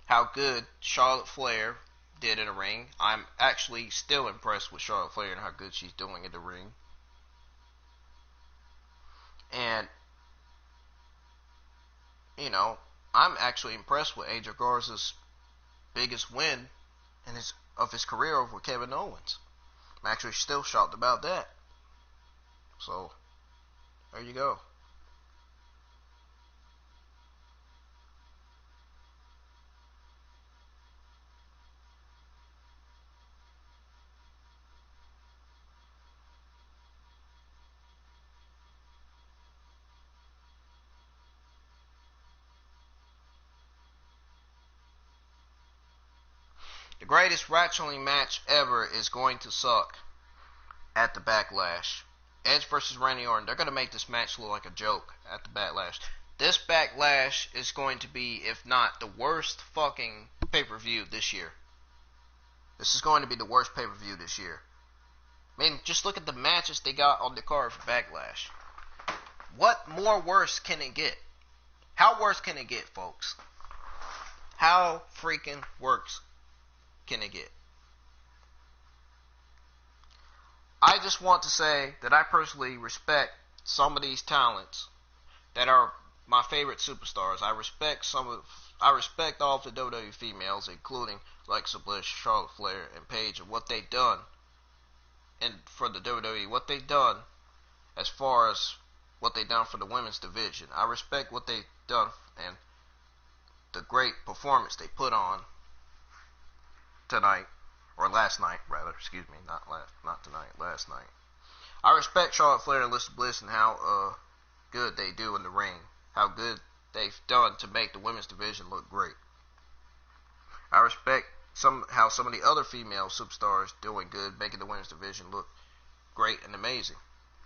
how good Charlotte Flair did in the ring. I'm actually still impressed with Charlotte Flair and how good she's doing in the ring. And, you know, I'm actually impressed with Angel Garza's biggest win of his career over Kevin Owens. I'm actually still shocked about that. So, there you go. The greatest wrestling match ever is going to suck at the Backlash. Edge versus Randy Orton. They're going to make this match look like a joke at the Backlash. This Backlash is going to be, if not the worst fucking pay-per-view this year. This is going to be the worst pay-per-view this year. I mean, just look at the matches they got on the card for Backlash. What more worse can it get? How worse can it get, folks? How freaking worse can it get? I just want to say that I personally respect some of these talents that are my favorite superstars. I respect all of the WWE females, including Alexa Bliss, Charlotte Flair, and Paige, and what they've done, and for the WWE, what they've done as far as what they've done for the women's division. I respect what they've done and the great performance they put on tonight, or last night, rather. Excuse me, not tonight, last night. I respect Charlotte Flair and Alexa Bliss and how good they do in the ring, how good they've done to make the women's division look great. I respect how some of the other female superstars doing good, making the women's division look great and amazing.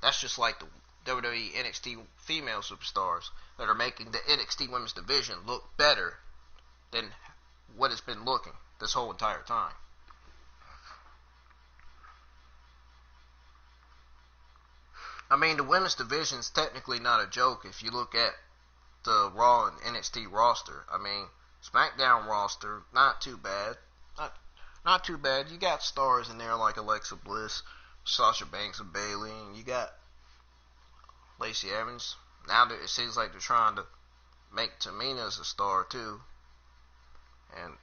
That's just like the WWE NXT female superstars that are making the NXT women's division look better than what it's been looking this whole entire time. I mean, the women's division's technically not a joke if you look at the Raw and NXT roster. I mean, SmackDown roster, not too bad. Not too bad. You got stars in there like Alexa Bliss, Sasha Banks, and Bayley, and you got Lacey Evans. Now it seems like they're trying to make Tamina as a star too, and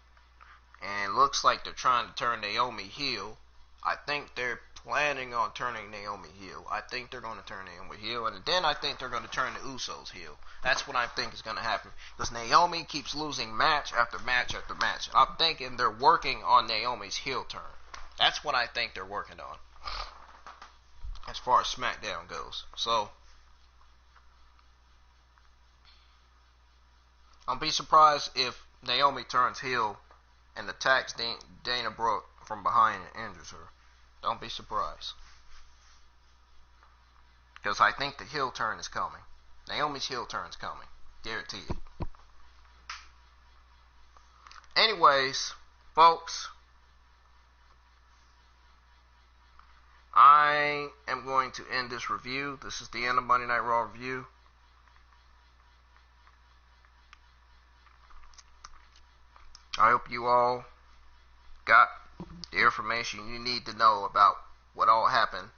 it looks like they're trying to turn Naomi heel. I think they're planning on turning Naomi heel. I think they're going to turn Naomi heel, and then I think they're going to turn the Usos heel. That's what I think is going to happen, because Naomi keeps losing match after match after match. I'm thinking they're working on Naomi's heel turn. That's what I think they're working on as far as SmackDown goes. So I'll be surprised if Naomi turns heel and attacks Dana Brooke from behind and injures her. Don't be surprised, because I think the heel turn is coming. Naomi's heel turn is coming. Guaranteed. Anyways, folks, I am going to end this review. This is the end of Monday Night Raw review. I hope you all got the information you need to know about what all happened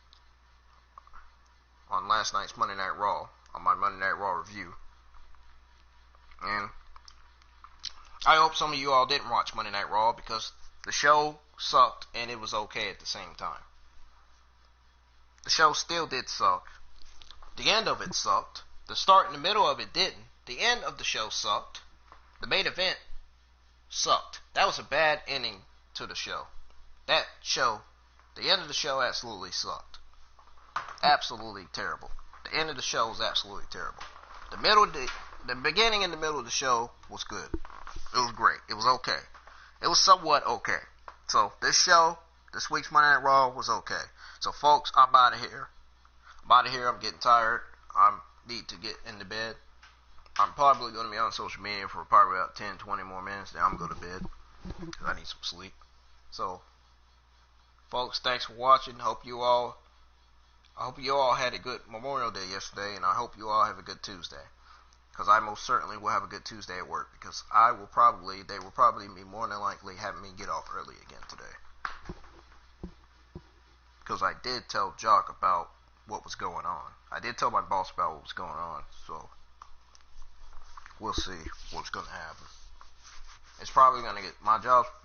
on last night's Monday Night Raw, on my Monday Night Raw review. And I hope some of you all didn't watch Monday Night Raw, because the show sucked and it was okay at the same time. The show still did suck. The end of it sucked. The start and the middle of it didn't. The end of the show sucked. The main event sucked. That was a bad ending to the show. That show, the end of the show absolutely sucked. Absolutely terrible. The end of the show was absolutely terrible. The beginning and the middle of the show was good. It was great. It was okay. It was somewhat okay. So this week's Monday Night Raw was okay. So folks, I'm out of here. I'm getting tired. I need to get into bed. I'm probably going to be on social media for probably about 10, 20 more minutes. Then I'm going to go to bed, because I need some sleep. So, folks, thanks for watching. I hope you all had a good Memorial Day yesterday, and I hope you all have a good Tuesday, because I most certainly will have a good Tuesday at work, because they will probably be more than likely having me get off early again today, because I did tell Jock about what was going on. I did tell my boss about what was going on, so we'll see what's going to happen. It's probably going to get,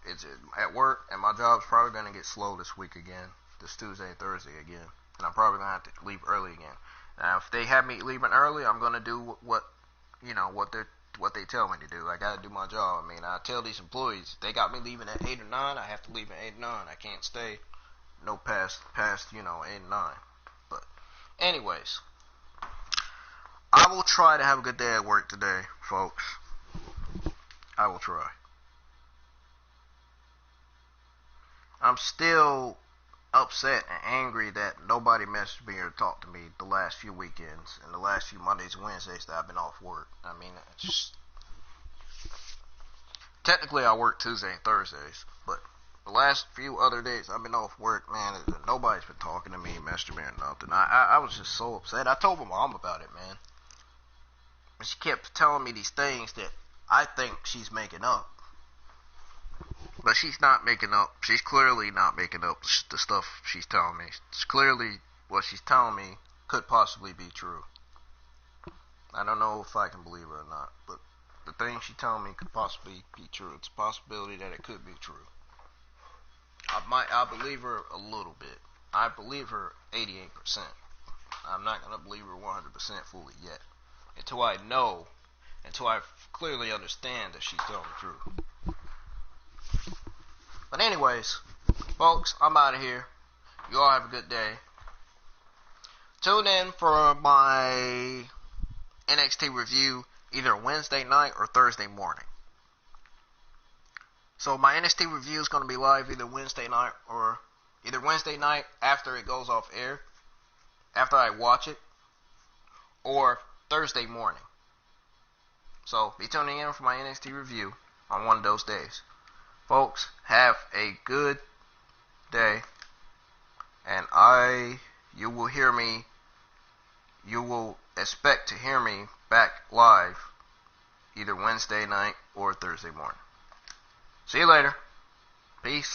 it's at work, and my job's probably going to get slow this week again, this Tuesday and Thursday again, and I'm probably going to have to leave early again. Now, if they have me leaving early, I'm going to do what they tell me to do. I got to do my job. I mean, I tell these employees, they got me leaving at 8 or 9, I have to leave at 8 or 9. I can't stay past 8 and 9. But anyways, I will try to have a good day at work today, folks. I will try. I'm still upset and angry that nobody messaged me or talked to me the last few weekends and the last few Mondays and Wednesdays that I've been off work. I mean, technically I work Tuesday and Thursdays, but the last few other days I've been off work, man, nobody's been talking to me, messaging me or nothing. I was just so upset. I told my mom about it, man. And she kept telling me these things that I think she's making up. But she's not making up. She's clearly not making up the stuff she's telling me. It's clearly what she's telling me could possibly be true. I don't know if I can believe her or not, but the thing she's telling me could possibly be true. It's a possibility that it could be true. I believe her a little bit. I believe her 88%. I'm not going to believe her 100% fully yet. Until I clearly understand that she's telling the truth. But anyways, folks, I'm out of here. You all have a good day. Tune in for my NXT review either Wednesday night or Thursday morning. So my NXT review is going to be live either Wednesday night after it goes off air, after I watch it, or Thursday morning. So be tuning in for my NXT review on one of those days. Folks, have a good day, and you will expect to hear me back live either Wednesday night or Thursday morning. See you later. Peace.